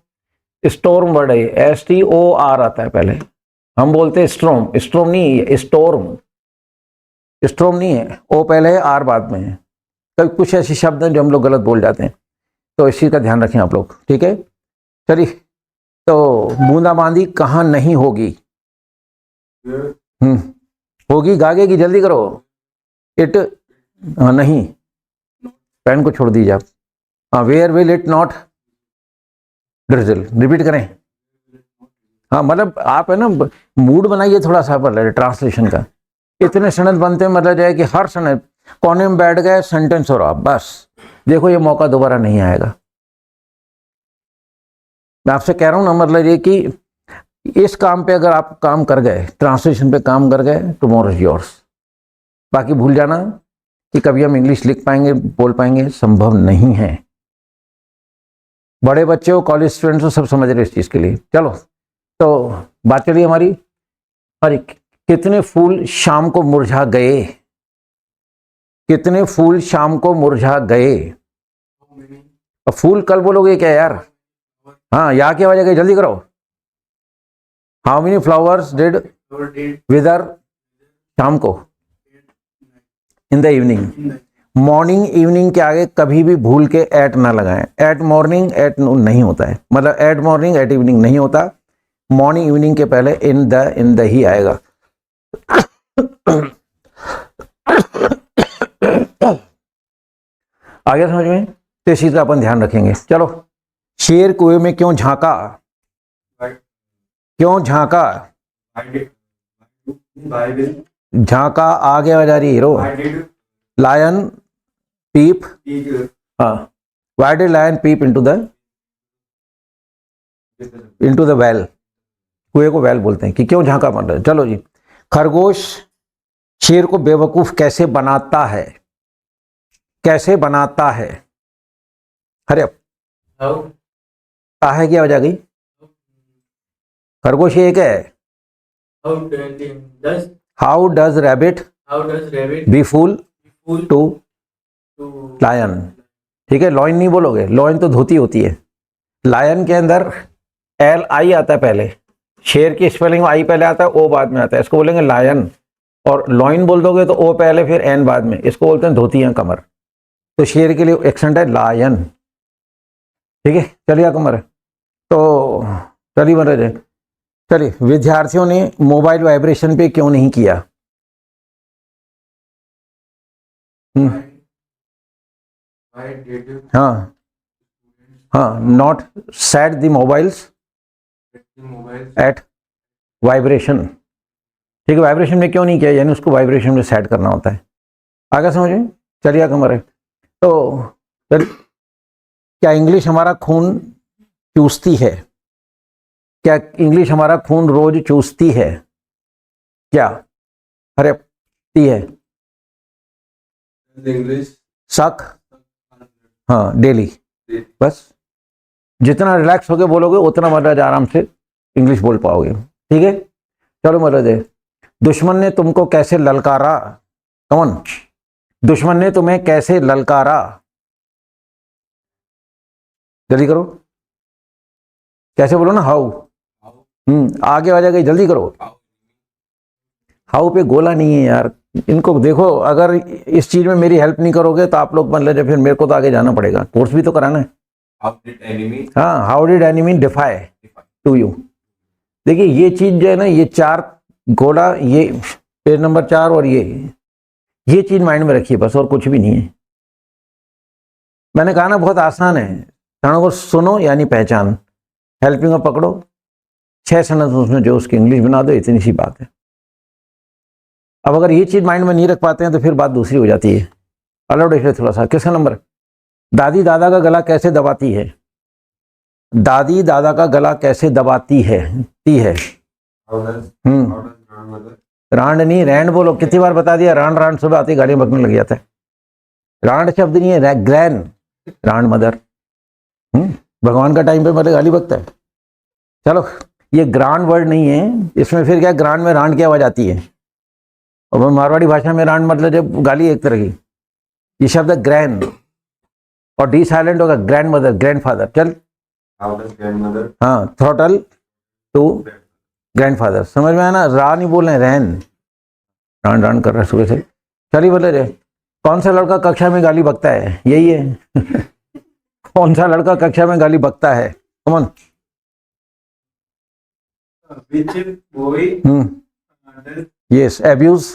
स्टॉर्म वर्ड है, STOR आता है पहले, हम बोलते हैं स्टॉर्म, स्टॉर्म नहीं है, स्टॉर्म, स्टॉर्म नहीं है, ओ पहले है आर बाद में है। तो कुछ ऐसे शब्द हैं जो हम लोग गलत बोल जाते हैं, तो इस चीज का ध्यान रखें आप लोग, ठीक है। चलिए, तो बूंदाबांदी कहाँ नहीं होगी, होगी, गागेगी, जल्दी करो। इट, नहीं, पेन को छोड़ दीजिए आप। हाँ, where will it not drizzle, repeat करें। हाँ मतलब आप है ना, मूड बनाइए थोड़ा सा पर ट्रांसलेशन का। इतने सेंटेंस बनते हैं मतलब जो है कि हर सेंटेंस कोने में बैठ गए सेंटेंस और आप बस देखो, ये मौका दोबारा नहीं आएगा। मैं आपसे कह रहा हूँ ना, मतलब ये कि इस काम पे अगर आप काम कर गए, ट्रांसलेशन पे काम कर गए, टुमारो इज योर्स। बाकी भूल जाना कि कभी हम इंग्लिश लिख पाएंगे, बोल पाएंगे, संभव नहीं है। बड़े बच्चे हो, कॉलेज स्टूडेंट्स हो, सब समझ रहे इस चीज के लिए। चलो, तो बात चलिए हमारी, अरे कितने फूल शाम को मुरझा गए, कितने फूल शाम को मुरझा गए। अब फूल कल बोलोगे क्या यार, हाँ यहाँ की आवाज आ गई, जल्दी करो। हाउ मेनी फ्लावर्स डिड विदर शाम को, in the evening. Morning evening के आगे कभी भी भूल के एट ना लगाएं, एट मॉर्निंग एट नून नहीं होता है, मतलब एट मॉर्निंग एट इवनिंग नहीं होता, मॉर्निंग इवनिंग के पहले इन द ही आएगा। आगे समझ में, तो इस चीज का अपन ध्यान रखेंगे। चलो, शेर कुएं में क्यों झांका, क्यों झांका, झांका आगे आ जा रही हीरो, लायन पीप, हाँ, why did lion peep into the well, कुएं को वेल बोलते हैं, कि क्यों झांका मर रहा है। चलो जी, खरगोश शेर को बेवकूफ कैसे बनाता है, कैसे बनाता है, अरे है क्या वजह गई, खरगोश एक है। How does rabbit be fool to lion, ठीक है, लॉइन नहीं बोलोगे, लॉइन तो धोती होती है, लायन के अंदर LI आता है पहले, शेर की स्पेलिंग में आई पहले आता है, ओ बाद में आता है, इसको बोलेंगे लायन। और लॉइन बोल दोगे तो ओ पहले फिर एन बाद में, इसको बोलते हैं धोती या कमर। तो शेर के लिए एक्सेंट है लायन, ठीक है। चलिए कमर, तो चलिए मर जाए। चलिए, विद्यार्थियों ने मोबाइल वाइब्रेशन पे क्यों नहीं किया, हाँ हाँ, not set the mobiles at vibration, ठीक है, वाइब्रेशन में क्यों नहीं किया, यानी उसको वाइब्रेशन में सेट करना होता है। आगे समझे, चलिए कमर। तो क्या इंग्लिश हमारा खून चूसती है, क्या इंग्लिश हमारा खून रोज चूसती है, क्या, अरे पीती है, इंग्लिश शक, हाँ डेली, बस जितना रिलैक्स होके बोलोगे उतना मतलब आराम से इंग्लिश बोल पाओगे, ठीक है। चलो मतलब, दुश्मन ने तुमको कैसे ललकारा, कौन, दुश्मन ने तुम्हें कैसे ललकारा, जल्दी करो, कैसे बोलो ना, हाउ, आगे आ जाएगा, जल्दी करो, हाउ पे गोला नहीं है यार। इनको देखो, अगर इस चीज में मेरी हेल्प नहीं करोगे तो आप लोग मान लीजिए फिर मेरे को तो आगे जाना पड़ेगा, कोर्स भी तो कराना है। How did enemy हाँ, how did enemy defy to you. देखिए ये चीज जो है ना, ये 4 गोला, ये पेज नंबर 4 और ये चीज माइंड में रखिए बस, और कुछ भी नहीं है। मैंने कहा ना बहुत आसान है। क्षणों को सुनो यानी पहचान, हेल्पिंग को पकड़ो, 6 सेंटेंस उसमें जो उसकी इंग्लिश बना दो, इतनी सी बात है। अब अगर ये चीज माइंड में नहीं रख पाते हैं तो फिर बात दूसरी हो जाती है। अलाउड देखिए थोड़ा सा, किसका नंबर? दादी दादा का गला कैसे दबाती है? दादी दादा का गला कैसे दबाती है? ती है। how does grandmother रांड नहीं, रैंड बोलो, कितनी बार बता दिया। रांड रांड सुबह आती गाड़ी बकने लग जाता है। रांड शब्द नहीं है, ग्रैन, रांड मदर। भगवान का टाइम पे मतलब गाली बकता है। चलो, ये ग्रांड वर्ड नहीं है, इसमें फिर क्या ग्रांड में रांड की आवाज आती है। और मारवाड़ी भाषा में रांड मतलब जब गाली एक तरह की, ये शब्द है ग्रैन, और डी साइलेंट होगा ग्रैंड मदर, ग्रैंड फादर। चल, how does grandmother हाँ, थ्रोटल टू ग्रैंडफादर। समझ में आया ना? रा नहीं बोल रहे, रैन, रान रान कर रहा है सुबह से। चलिए बोले रे, कौन सा लड़का कक्षा में गाली बकता है? यही है। कौन सा लड़का कक्षा में गाली बकता है? कौन? which boy does yes, abuse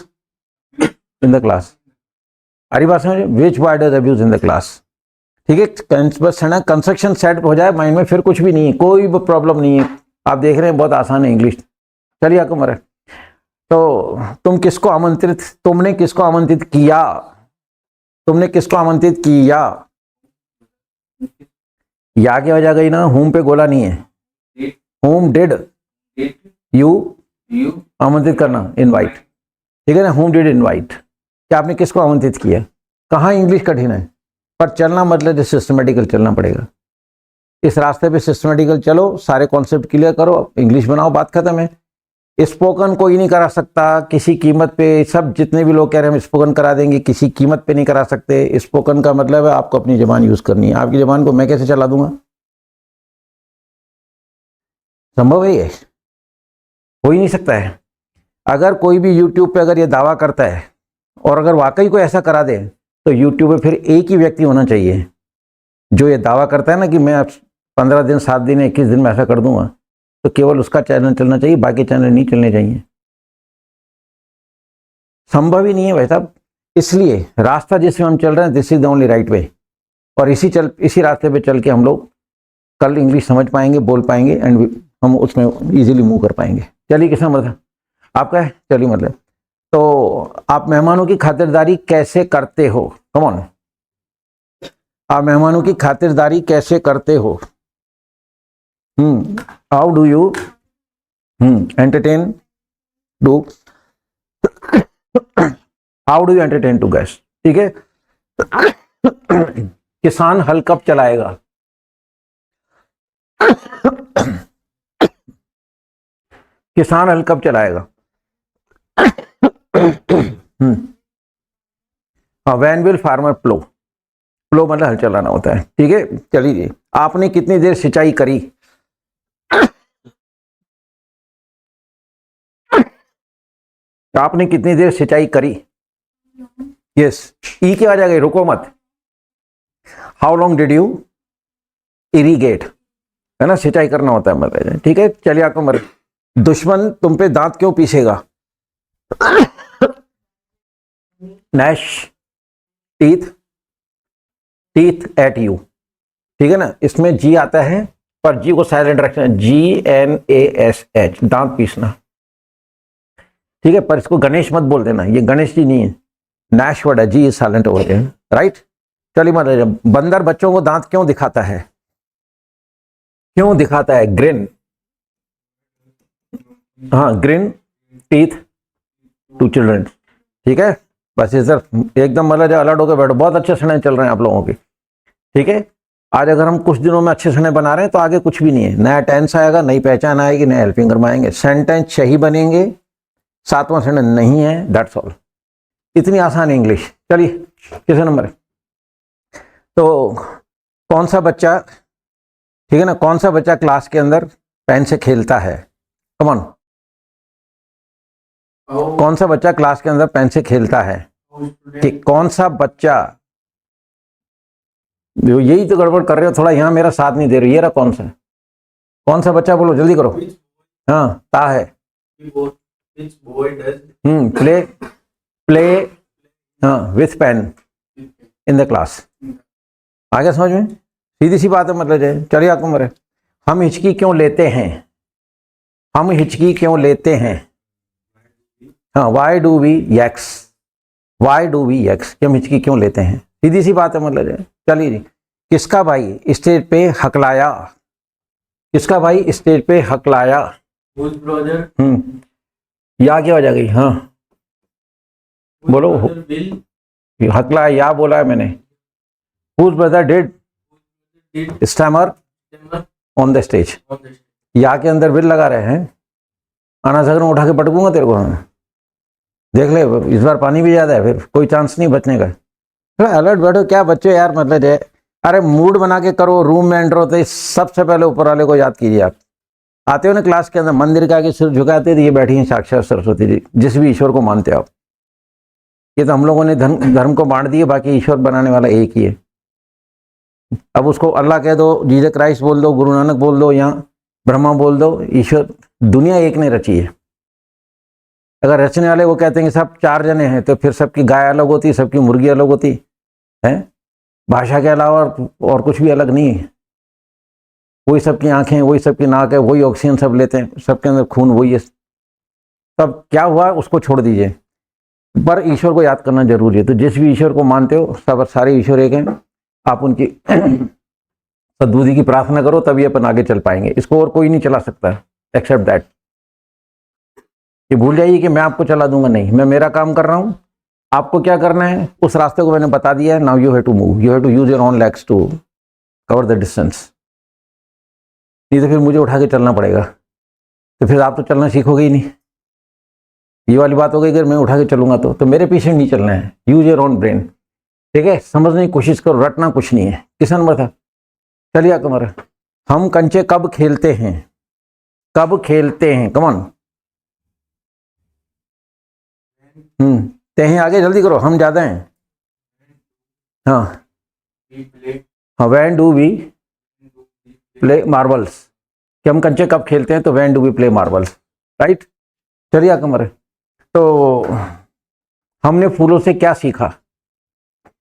in the class. हरी बात समझे, which boy does abuse in the class. ठीक है, बस है ना, कंस्ट्रक्शन सेट हो जाए माइंड में, फिर कुछ भी नहीं है, कोई भी प्रॉब्लम नहीं है। आप देख रहे हैं बहुत आसान है इंग्लिश। चलिए आपको मरे, तो तुमने किसको आमंत्रित किया? तुमने किसको आमंत्रित किया? या की वजह गई ना, होम पे गोला नहीं है। होम डिड यू आमंत्रित करना, इनवाइट। ठीक है ना, होम डिड इनवाइट। क्या आपने किसको आमंत्रित किया? कहाँ इंग्लिश कठिन है, पर चलना मतलब सिस्टमेटिकल चलना पड़ेगा। इस रास्ते पे सिस्टमेटिकल चलो, सारे कॉन्सेप्ट क्लियर करो, इंग्लिश बनाओ, बात खत्म है। स्पोकन कोई नहीं करा सकता किसी कीमत पे। सब जितने भी लोग कह रहे हैं हम स्पोकन करा देंगे, किसी कीमत पे नहीं करा सकते। स्पोकन का मतलब है आपको अपनी जबान यूज करनी है। आपकी जबान को मैं कैसे चला दूंगा? संभव है? ये हो ही नहीं सकता है। अगर कोई भी यूट्यूब पे अगर ये दावा करता है, और अगर वाकई कोई ऐसा करा दे, तो यूट्यूब पे फिर एक ही व्यक्ति होना चाहिए जो ये दावा करता है ना कि मैं 15 दिन, 7 दिन, 21 दिन में ऐसा कर दूंगा, तो केवल उसका चैनल चलना चाहिए, बाकी चैनल नहीं चलने चाहिए। संभव ही नहीं है भाई साहब। इसलिए रास्ता जिसमें हम चल रहे हैं, this is the only right way. और इसी रास्ते पे चल के हम लोग कल इंग्लिश समझ पाएंगे, बोल पाएंगे, एंड हम उसमें इजीली मूव कर पाएंगे। चलिए, किसका मतलब आपका है? चलिए मतलब, तो आप मेहमानों की खातिरदारी कैसे करते हो? कम ऑन, आप मेहमानों की खातिरदारी कैसे करते हो? How do you entertain do how do you entertain to guest? ठीक है। किसान हल कब चलाएगा? किसान हल कब चलाएगा? व्हेन विल फार्मर प्लो? प्लो मतलब हल चलाना होता है। ठीक है, चलिए। आपने कितनी देर सिंचाई करी? आपने कितनी देर सिंचाई करी? यस, ई की आवाज आ गई, रुको मत। How long did you irrigate? है ना, सिंचाई करना होता है मतलब। ठीक है, चलिए आपको मर, दुश्मन तुम पे दांत क्यों पीसेगा? Gnash teeth at you. ठीक है ना, इसमें जी आता है, पर जी को साइलेंट रखना, GNASH, दांत पीसना। ठीक है, पर इसको गणेश मत बोल देना, ये गणेश जी नहीं है, नैश वर्ड है, जी इज साइलेंट हो गया। राइट, चलिए मतलब, बंदर बच्चों को दांत क्यों दिखाता है? क्यों दिखाता है? ग्रिन, हाँ, ग्रिन टीथ टू चिल्ड्रन। ठीक है, बस ये सर एकदम मतलब अलर्ट होकर बैठो। बहुत अच्छे समय चल रहे हैं आप लोगों के। ठीक है, आज अगर हम कुछ दिनों में अच्छे समय बना रहे हैं तो आगे कुछ भी नहीं है। नया टेंस आएगा, नई पहचान आएगी, नए हेल्पिंग ग्रामर आएंगे, सेंटेंस सही बनेंगे, 7वां सेंटेंस नहीं है, दैट्स ऑल। इतनी आसान इंग्लिश। चलिए, किसका नंबर है? तो कौन सा बच्चा, ठीक है ना, कौन सा बच्चा क्लास के अंदर पेन से खेलता है? कम ऑन, How कौन सा बच्चा क्लास के अंदर पेन से खेलता है? student कि कौन सा बच्चा, यही तो गड़बड़ कर रहे हो थोड़ा, यहाँ मेरा साथ नहीं दे रहे। ये रहा कौन सा बच्चा, बोलो जल्दी करो। which हाँ, ता है। which boy does प्ले हाँ with pen in the class. आ गया समझ में? सीधी सी बात है, मतलब है। चलिए आपको मरे, हम हिचकी क्यों लेते हैं? हम हिचकी क्यों लेते हैं? हाँ, why do we yucks, why do we yucks, हम हिचकी क्यों लेते हैं? सीधी सी बात है, मतलब है। चलिए जी, किसका भाई स्टेज पे हकलाया? किसका भाई स्टेज पे हकलाया? whose brother या क्या हो जाएगी? हाँ बोलो। will हकलाया या बोला है मैंने। Whose brother did stammer on the stage? या के अंदर बिल लगा रहे हैं। आना सगर में उठा के पटकूंगा तेरे को मैं। देख ले, इस बार पानी भी ज्यादा है, फिर कोई चांस नहीं बचने का। थोड़ा अलर्ट बैठो क्या बच्चों यार, मतलब है। अरे मूड बना के करो, रूम में एंटर होते ही सबसे पहले ऊपर वाले को याद कीजिए। आप आते हो ना क्लास के अंदर, मंदिर के आगे सिर झुकाते थे, ये बैठी हैं साक्षात सरस्वती जी, जिस भी ईश्वर को मानते हो आप। ये तो हम लोगों ने धर्म को बांट दिए, बाकी ईश्वर बनाने वाला एक ही है। अब उसको अल्लाह कह दो, जीसस क्राइस्ट बोल दो, गुरु नानक बोल दो, या ब्रह्मा बोल दो, ईश्वर दुनिया एक ने रची है। अगर रचने वाले वो कहते हैं कि सब 4 जने हैं, तो फिर सबकी गाय अलग होती, सबकी मुर्गी अलग होती है। भाषा के अलावा और कुछ भी अलग नहीं है। वही सबकी आंखें, वही सबकी नाक है, वही ऑक्सीजन सब लेते हैं, सबके अंदर खून वही है। तब क्या हुआ उसको छोड़ दीजिए, पर ईश्वर को याद करना जरूरी है। तो जिस भी ईश्वर को मानते हो, सब सारे ईश्वर एक हैं। आप उनकी सद्बुद्धि की प्रार्थना करो, तभी अपन आगे चल पाएंगे। इसको और कोई नहीं चला सकता एक्सेप्ट दैट। ये भूल जाइए कि मैं आपको चला दूंगा, नहीं, मैं मेरा काम कर रहा हूं। आपको क्या करना है, उस रास्ते को मैंने बता दिया है। Now you have to move, you have to use your own legs to cover the distance. नहीं तो फिर मुझे उठा के चलना पड़ेगा, तो फिर आप तो चलना सीखोगे ही नहीं। ये वाली बात हो गई, अगर मैं उठा के चलूंगा तो मेरे पीछे नहीं चलना है। यूज योर ओन ब्रेन, ठीक है? समझने की कोशिश करो, रटना कुछ नहीं है। किस नंबर था? चलिए कमर, हम कंचे कब खेलते हैं? कब खेलते हैं? कमॉन। ते हैं आगे, जल्दी करो, हम ज्यादा हैं। हाँ we play हाँ, when do we play marbles, कि हम कंचे कब खेलते हैं, तो when do we play marbles, right? चलिए कमर, तो हमने फूलों से क्या सीखा?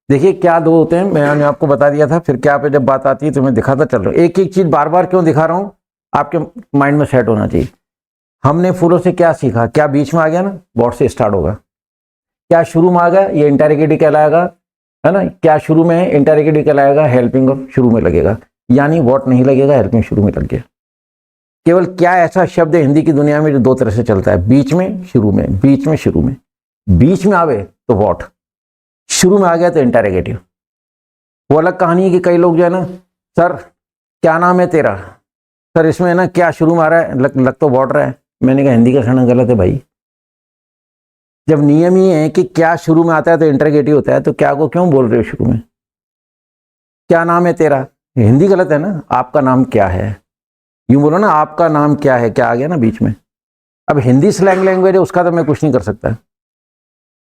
देखिए क्या दो होते हैं, मैंने आपको बता दिया था। फिर क्या पे जब बात आती है तो मैं दिखाता चल रहा हूँ। एक एक चीज बार बार क्यों दिखा रहा हूँ, आपके माइंड में सेट होना चाहिए। हमने फूलों से क्या सीखा, क्या बीच में आ गया ना, वॉट से स्टार्ट होगा। क्या शुरू में आ गया, ये इंटेरोगेटिव कहलाएगा, है ना? क्या शुरू में है, इंटेरोगेटिव कहलाएगा, हेल्पिंग और शुरू में लगेगा, यानी वॉट नहीं लगेगा, हेल्पिंग शुरू में लग गया। केवल क्या ऐसा शब्द है हिंदी की दुनिया में जो 2 तरह से चलता है, बीच में शुरू में, बीच में शुरू में। बीच में आवे तो वॉट, शुरू में आ गया तो इंटेरोगेटिव। वो अलग कहानी है कि कई लोग जो है ना, सर क्या नाम है तेरा, सर इसमें है ना क्या शुरू में आ रहा है, लग तो वॉट रहा है। मैंने कहा हिंदी का सड़न गलत है भाई। जब नियम ही है कि क्या शुरू में आता है तो इंटरोगेटिव होता है, तो क्या को क्यों बोल रहे हो शुरू में? क्या नाम है तेरा, हिंदी गलत है ना, आपका नाम क्या है, यूं बोलो ना, आपका नाम क्या है, क्या आ गया ना बीच में। अब हिंदी स्लैंग लैंग्वेज है, उसका तो मैं कुछ नहीं कर सकता।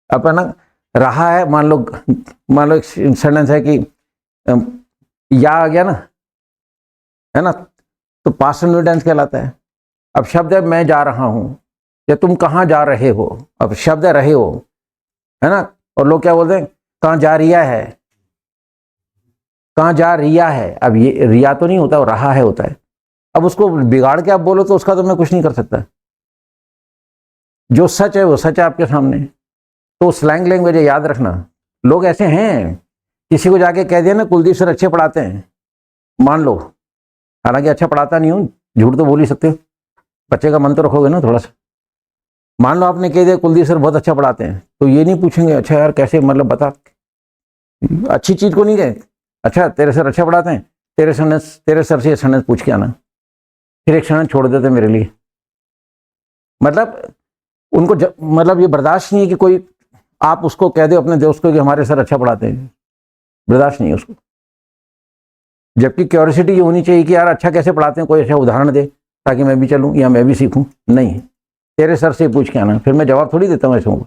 अब है ना, रहा है, मान लो एक सेंटेंस है कि या आ गया ना, है ना, तो पास्ट टेंस कहलाता है। अब शब्द है मैं जा रहा हूं, या तुम कहाँ जा रहे हो, अब शब्द है रहे हो, है ना। और लोग क्या बोलते हैं, कहाँ जा रिया है, कहाँ जा रिया है। अब ये रिया तो नहीं होता, वो रहा है होता है। अब उसको बिगाड़ के आप बोलो तो उसका तो मैं कुछ नहीं कर सकता। जो सच है वो सच है आपके सामने। तो स्लैंग लैंग्वेज है, याद रखना। लोग ऐसे हैं, किसी को जाके कह दिया ना कुलदीप सर अच्छे पढ़ाते हैं, मान लो, हालांकि अच्छा पढ़ाता नहीं हूँ, झूठ तो बोल ही सकते हो, बच्चे का मन तो रखोगे ना थोड़ा सा। मान लो आपने कह दिया कुलदीप सर बहुत अच्छा पढ़ाते हैं, तो ये नहीं पूछेंगे अच्छा यार कैसे, मतलब बता, अच्छी चीज को नहीं कहे, अच्छा तेरे सर अच्छा पढ़ाते हैं, तेरे सर से ये सेंटेंस पूछ के आना, फिर एक सेंटेंस छोड़ देते मेरे लिए। मतलब उनको मतलब ये बर्दाश्त नहीं है कि कोई आप उसको कह दो अपने दोस्त को कि हमारे सर अच्छा पढ़ाते हैं, बर्दाश्त नहीं है उसको। जबकि क्यूरियोसिटी ये होनी चाहिए कि यार अच्छा कैसे पढ़ाते हैं, कोई अच्छा उदाहरण दे ताकि मैं भी चलूं या मैं भी सीखूं। नहीं, तेरे सर से पूछ के आना। फिर मैं जवाब थोड़ी देता हूँ ऐसों को,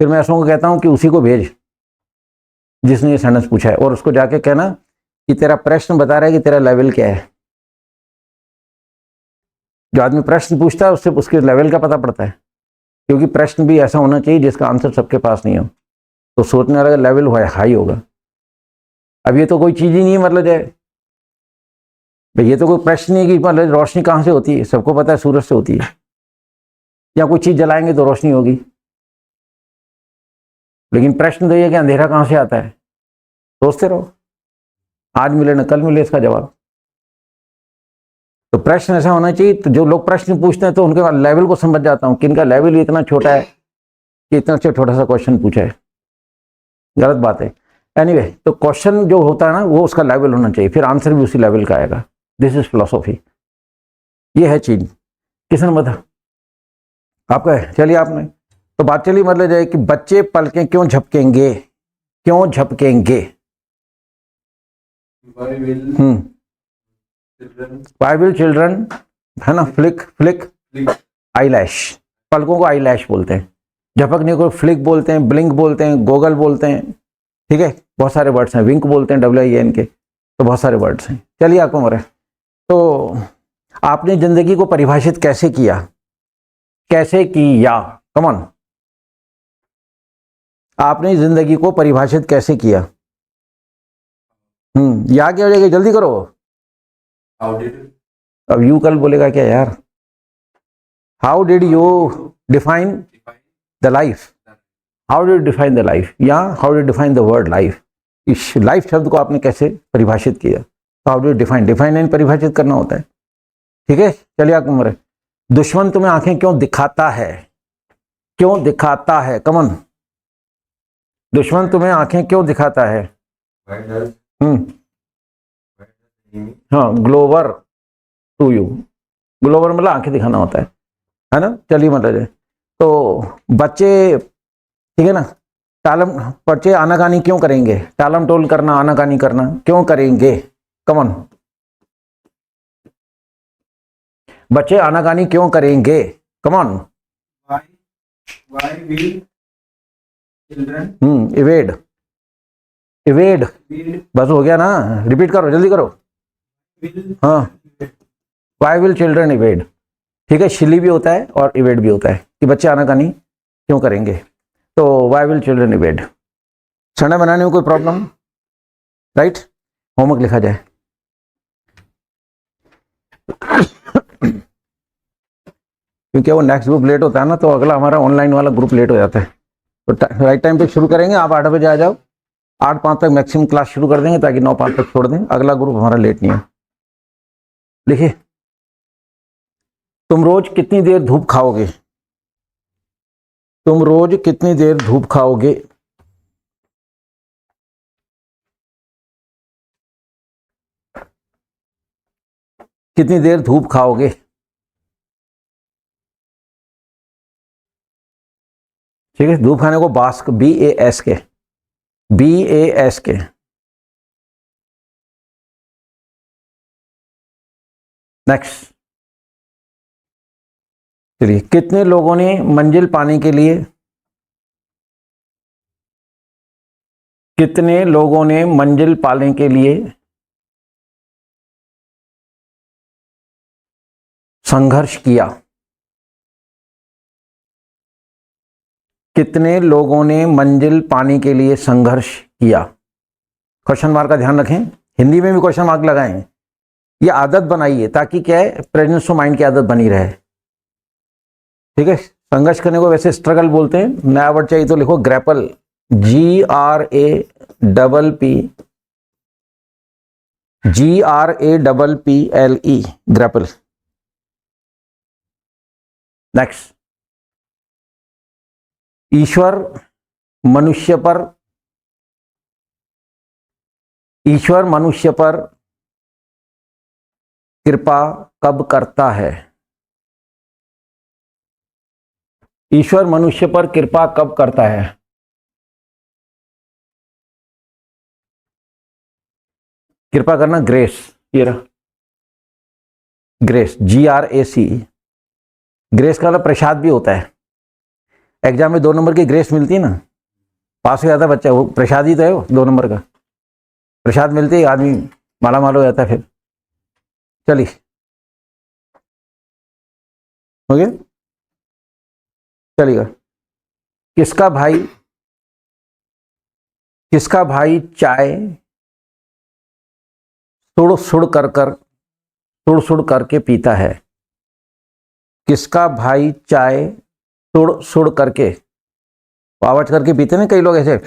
फिर मैं ऐसों को कहता हूँ कि उसी को भेज जिसने ये सेंटेंस पूछा है, और उसको जाके कहना कि तेरा प्रश्न बता रहा है कि तेरा लेवल क्या है। जो आदमी प्रश्न पूछता है उससे उसके लेवल का पता पड़ता है, क्योंकि प्रश्न भी ऐसा होना चाहिए जिसका आंसर सबके पास नहीं हो, तो सोचने वाला का लेवल हाई होगा। अब ये तो कोई चीज़ ही नहीं है, मतलब है भाई, ये तो कोई प्रश्न नहीं है कि मतलब रोशनी कहाँ से होती है, सबको पता है सूरज से होती है, या कोई चीज़ जलाएंगे तो रोशनी होगी। लेकिन प्रश्न तो ये कि अंधेरा कहाँ से आता है, सोचते रहो, आज मिले न कल मिले इसका जवाब। तो प्रश्न ऐसा होना चाहिए, तो जो लोग प्रश्न पूछते हैं तो उनके लेवल को समझ जाता हूँ कि इनका लेवल इतना छोटा है कि इतना छोटा सा क्वेश्चन पूछा है। गलत बात है। एनीवे, तो क्वेश्चन जो होता है ना वो उसका लेवल होना चाहिए, फिर आंसर भी उसी लेवल का आएगा। दिस इज फिलोसॉफी, ये है चीज। किसने बता आपका है? चलिए आपने तो बात चली, मतलब जाए कि बच्चे पलकें क्यों झपकेंगे, क्यों झपकेंगे। Why will children why will children, है ना, फ्लिक फ्लिक flick आईलैश, पलकों को आईलैश बोलते हैं, झपकने को फ्लिक बोलते हैं, ब्लिंक बोलते हैं, गोगल बोलते हैं, ठीक है, बहुत सारे वर्ड्स हैं, विंक बोलते हैं, WIN के, तो बहुत सारे वर्ड्स हैं। चलिए आपको मरे, तो आपने जिंदगी को परिभाषित कैसे किया, कैसे किया, कमॉन, आपने जिंदगी को परिभाषित कैसे किया? या क्या हो जाएगा, जल्दी करो। how did अब यू कल बोलेगा क्या यार? How did you define define the life, how did define the life, या how did define the word life. इस लाइफ शब्द को आपने कैसे परिभाषित किया? How did define, define and परिभाषित करना होता है, ठीक है। चलिए आपको मरे, दुश्मन तुम्हें आंखें क्यों दिखाता है, क्यों दिखाता है, कमन, दुश्मन तुम्हें आंखें क्यों दिखाता है? why does हम्म enemy हाँ, ग्लोवर टू यू, ग्लोवर मतलब आंखें दिखाना होता है ना। चलिए मतलब तो बच्चे, ठीक है ना, टालम बच्चे आनाकानी क्यों करेंगे, टालम टोल करना, आनाकानी करना क्यों करेंगे, कमन, बच्चे आनाकानी क्यों करेंगे, कमन, why will children evade, evade, will बस हो गया ना, रिपीट करो, जल्दी करो। will हाँ, वाई विल चिल्ड्रन इवेड, ठीक है, शिली भी होता है और इवेड भी होता है कि बच्चे आनाकानी क्यों करेंगे, तो वाई विल चिल्ड्रन इवेड। संडे बनाने में कोई प्रॉब्लम, राइट, होमवर्क लिखा जाए। क्योंकि वो नेक्स्ट ग्रुप लेट होता है ना, तो अगला हमारा ऑनलाइन वाला ग्रुप लेट हो जाता है, तो राइट टाइम पे शुरू करेंगे। आप 8 बजे आ जाओ, 8:05 तक मैक्सिमम क्लास शुरू कर देंगे ताकि 9:05 तक छोड़ दें, अगला ग्रुप हमारा लेट नहीं है। लिखिए, तुम रोज कितनी देर धूप खाओगे, तुम रोज कितनी देर धूप खाओगे, कितनी देर धूप खाओगे, ठीक है, धूप खाने को बास्क, BAS के, BAS के, नेक्स्ट। चलिए, कितने लोगों ने मंजिल पाने के लिए, कितने लोगों ने मंजिल पाने के लिए संघर्ष किया, कितने लोगों ने मंजिल पाने के लिए संघर्ष किया। क्वेश्चन मार्क का ध्यान रखें, हिंदी में भी क्वेश्चन मार्क लगाएं, ये आदत बनाइए ताकि क्या है, प्रेजेंस ऑफ माइंड की आदत बनी रहे, ठीक है। संघर्ष करने को वैसे स्ट्रगल बोलते हैं, नया वर्ड चाहिए तो लिखो ग्रैपल, GRAPPLE, ग्रैपल। नेक्स्ट, ईश्वर मनुष्य पर, ईश्वर मनुष्य पर कृपा कब करता है, ईश्वर मनुष्य पर कृपा कब करता है, कृपा करना, ग्रेस, ये रहा ग्रेस, GRAC, ग्रेस का मतलब प्रसाद भी होता है। एग्जाम में 2 नंबर की ग्रेस मिलती है ना, पास हो जाता है बच्चा, वो प्रसाद ही तो है वो 2 नंबर का। प्रसाद मिलते ही आदमी माला माल हो जाता है। फिर चलिए, हो गया, चलिएगा। किसका भाई चाय सुड़ सुड़ करके पीता है? किसका भाई चाय सुड़ सुड़ करके, आवाज करके पीते ना, कई लोग ऐसे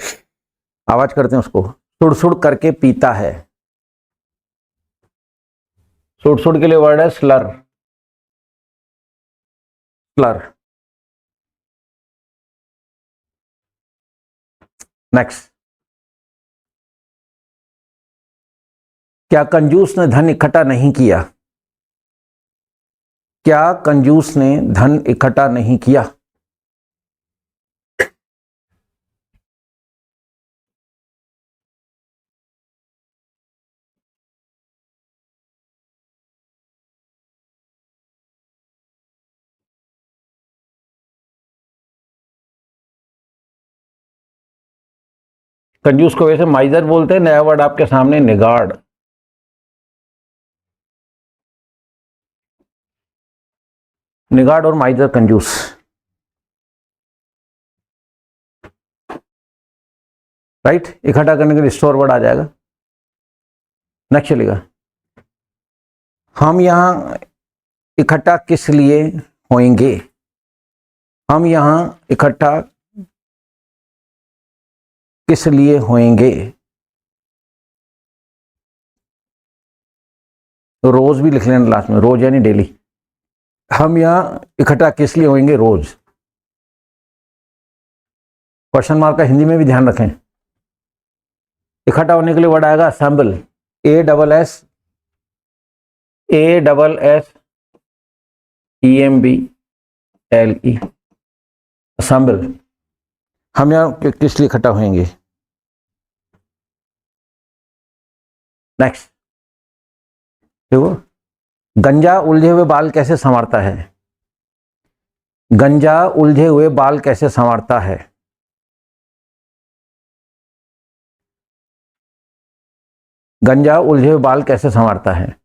आवाज करते हैं उसको, सुड़ सुड़ करके पीता है। सुड़ सुड़ के लिए वर्ड है स्लर। स्लर। नेक्स्ट, क्या कंजूस ने धन इकट्ठा नहीं किया? क्या कंजूस ने धन इकट्ठा नहीं किया? कंजूस को वैसे माइजर बोलते हैं, नया वर्ड आपके सामने निगाड़। निगाड़ और माइजर, कंजूस। राइट, इकट्ठा करने के लिए स्टोर वर्ड आ जाएगा। नेक्स्ट चलेगा, हम यहां इकट्ठा किस लिए होंगे? हम यहां इकट्ठा किस लिए होंगे? तो रोज भी लिख लेना लास्ट में, रोज यानी डेली। हम यहां इकट्ठा किस लिए होंगे? रोज। क्वेश्चन मार्क का हिंदी में भी ध्यान रखें। इकट्ठा होने के लिए वर्ड आएगा असेंबल, ASSEMBLE, असेंबल। हम यहां किस लिए इकट्ठा होंगे? नेक्स्ट देखो, गंजा उलझे हुए बाल कैसे संवारता है? गंजा उलझे हुए बाल कैसे संवारता है? गंजा उलझे हुए बाल कैसे संवारता है?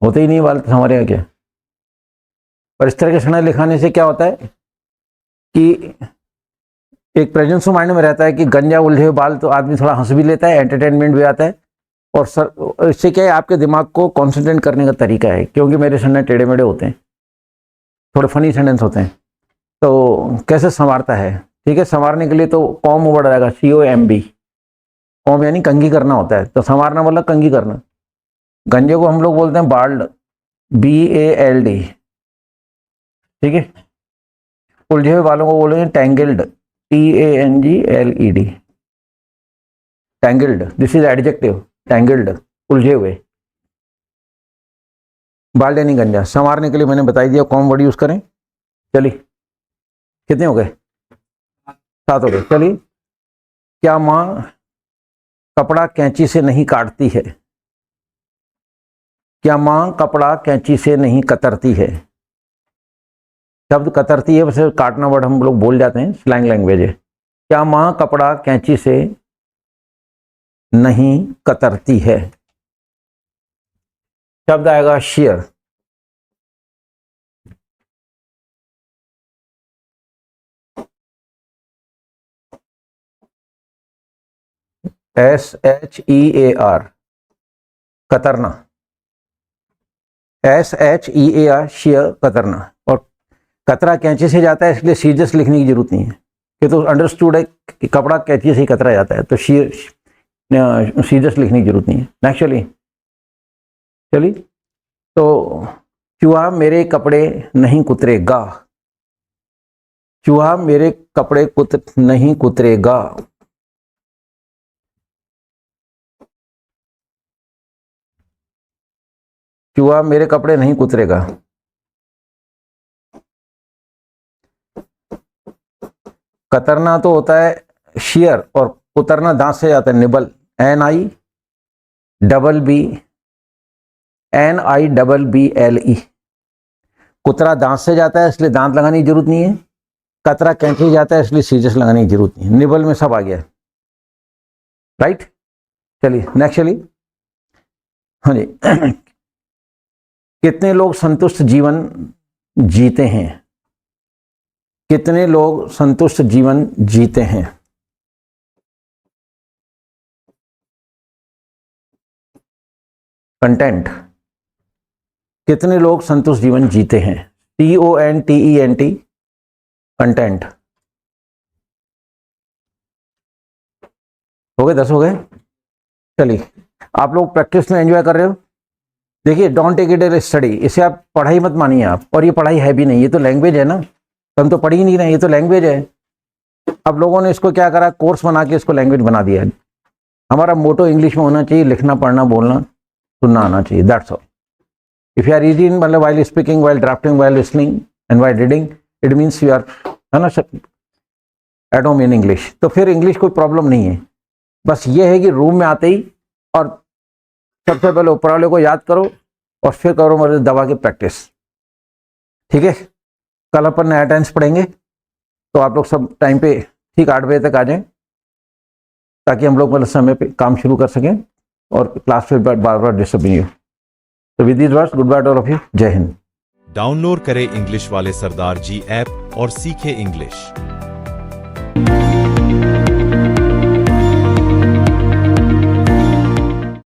होते ही नहीं बाल, संवारेगा क्या? पर इस तरह के सड़क लिखाने से क्या होता है कि एक प्रेजेंस ऑफ माइंड में रहता है कि गंजा उलझे हुए बाल, तो आदमी थोड़ा हंस भी लेता है, एंटरटेनमेंट भी आता है। और सर इससे क्या है, आपके दिमाग को कॉन्सेंट्रेट करने का तरीका है, क्योंकि मेरे सेंटेंस टेढ़े मेढ़े होते हैं, थोड़े फनी सेंटेंस होते हैं। तो कैसे संवारता है? ठीक है, संवारने के लिए तो कॉम वर्ड आएगा, COMB। कॉम यानी कंघी करना होता है, तो संवारना मतलब कंघी करना। गंजे को हम लोग बोलते हैं बाल्ड, BALD। ठीक है, उलझे हुए बालों को बोलेंगे tangled, TANGLED। Tangled, this is adjective, tangled, उलझे हुए। बाल यानी गंजा। संवारने के लिए मैंने बता दिया, कौन वर्ड यूज करें। चलिए, कितने हो गए? 7 हो गए। चलिए, क्या माँ कपड़ा कैंची से नहीं काटती है? क्या माँ कपड़ा कैंची से नहीं कतरती है? शब्द कतरती है, वैसे काटना वर्ड हम लोग बोल जाते हैं, स्लैंग लैंग्वेज है। क्या माँ कपड़ा कैंची से नहीं कतरती है? शब्द आएगा शेयर। SHEAR, कतरना। SHEAR, शेयर, कतरना। और कतरा कैंची से जाता है, इसलिए सीजस लिखने की जरूरत नहीं है, कि तो अंडरस्टूड है कि कपड़ा कैंची से ही कतरा जाता है, तो सीजस लिखने की जरूरत नहीं है। नेक्स्ट चलिए, तो चूहा मेरे कपड़े नहीं कुतरेगा। चूहा मेरे कपड़े नहीं कुतरेगा। चूहा मेरे कपड़े नहीं कुतरेगा। कतरना तो होता है शेयर, और कुतरना दांत से जाता है, निबल, NIBBLE। कुतरा दांत से जाता है इसलिए दांत लगाने की जरूरत नहीं है, कतरा कैंची जाता है इसलिए सीजर्स लगाने की जरूरत नहीं है। निबल में सब आ गया, राइट। चलिए नेक्स्ट चलिए। हाँ जी कितने लोग संतुष्ट जीवन जीते हैं? कितने लोग संतुष्ट जीवन जीते हैं? कंटेंट। कितने लोग संतुष्ट जीवन जीते हैं? CONTENT, content. हो गए 10 हो गए। चलिए आप लोग प्रैक्टिस में एंजॉय कर रहे हो। देखिए don't take it as study, इसे आप पढ़ाई मत मानिए आप, और ये पढ़ाई है भी नहीं, ये तो लैंग्वेज है ना, हम तो पढ़ ही नहीं रहे, ये तो लैंग्वेज है। अब लोगों ने इसको क्या करा, कोर्स बना के इसको लैंग्वेज बना दिया है। हमारा मोटो इंग्लिश में होना चाहिए, लिखना पढ़ना बोलना सुनना आना चाहिए, that's all. If you are easy in मतलब while speaking, while drafting, while listening and while reading, it means you are, है ना sir, at home in English, तो फिर इंग्लिश कोई प्रॉब्लम नहीं है। बस ये है कि रूम में आते ही और सबसे पहले ऊपर वाले को याद करो और फिर करो मतलब दवा की प्रैक्टिस, ठीक है। कल अपन नया टेंस पढ़ेंगे, तो आप लोग सब टाइम पे ठीक 8 बजे तक आ जाएं, ताकि हम लोग मतलब समय पे काम शुरू कर सकें और क्लास फिर बार बार डिस्टर्ब नहीं हो। तो with this words, good bye all of you, जय हिंद। डाउनलोड करें इंग्लिश वाले सरदार जी ऐप और सीखें इंग्लिश।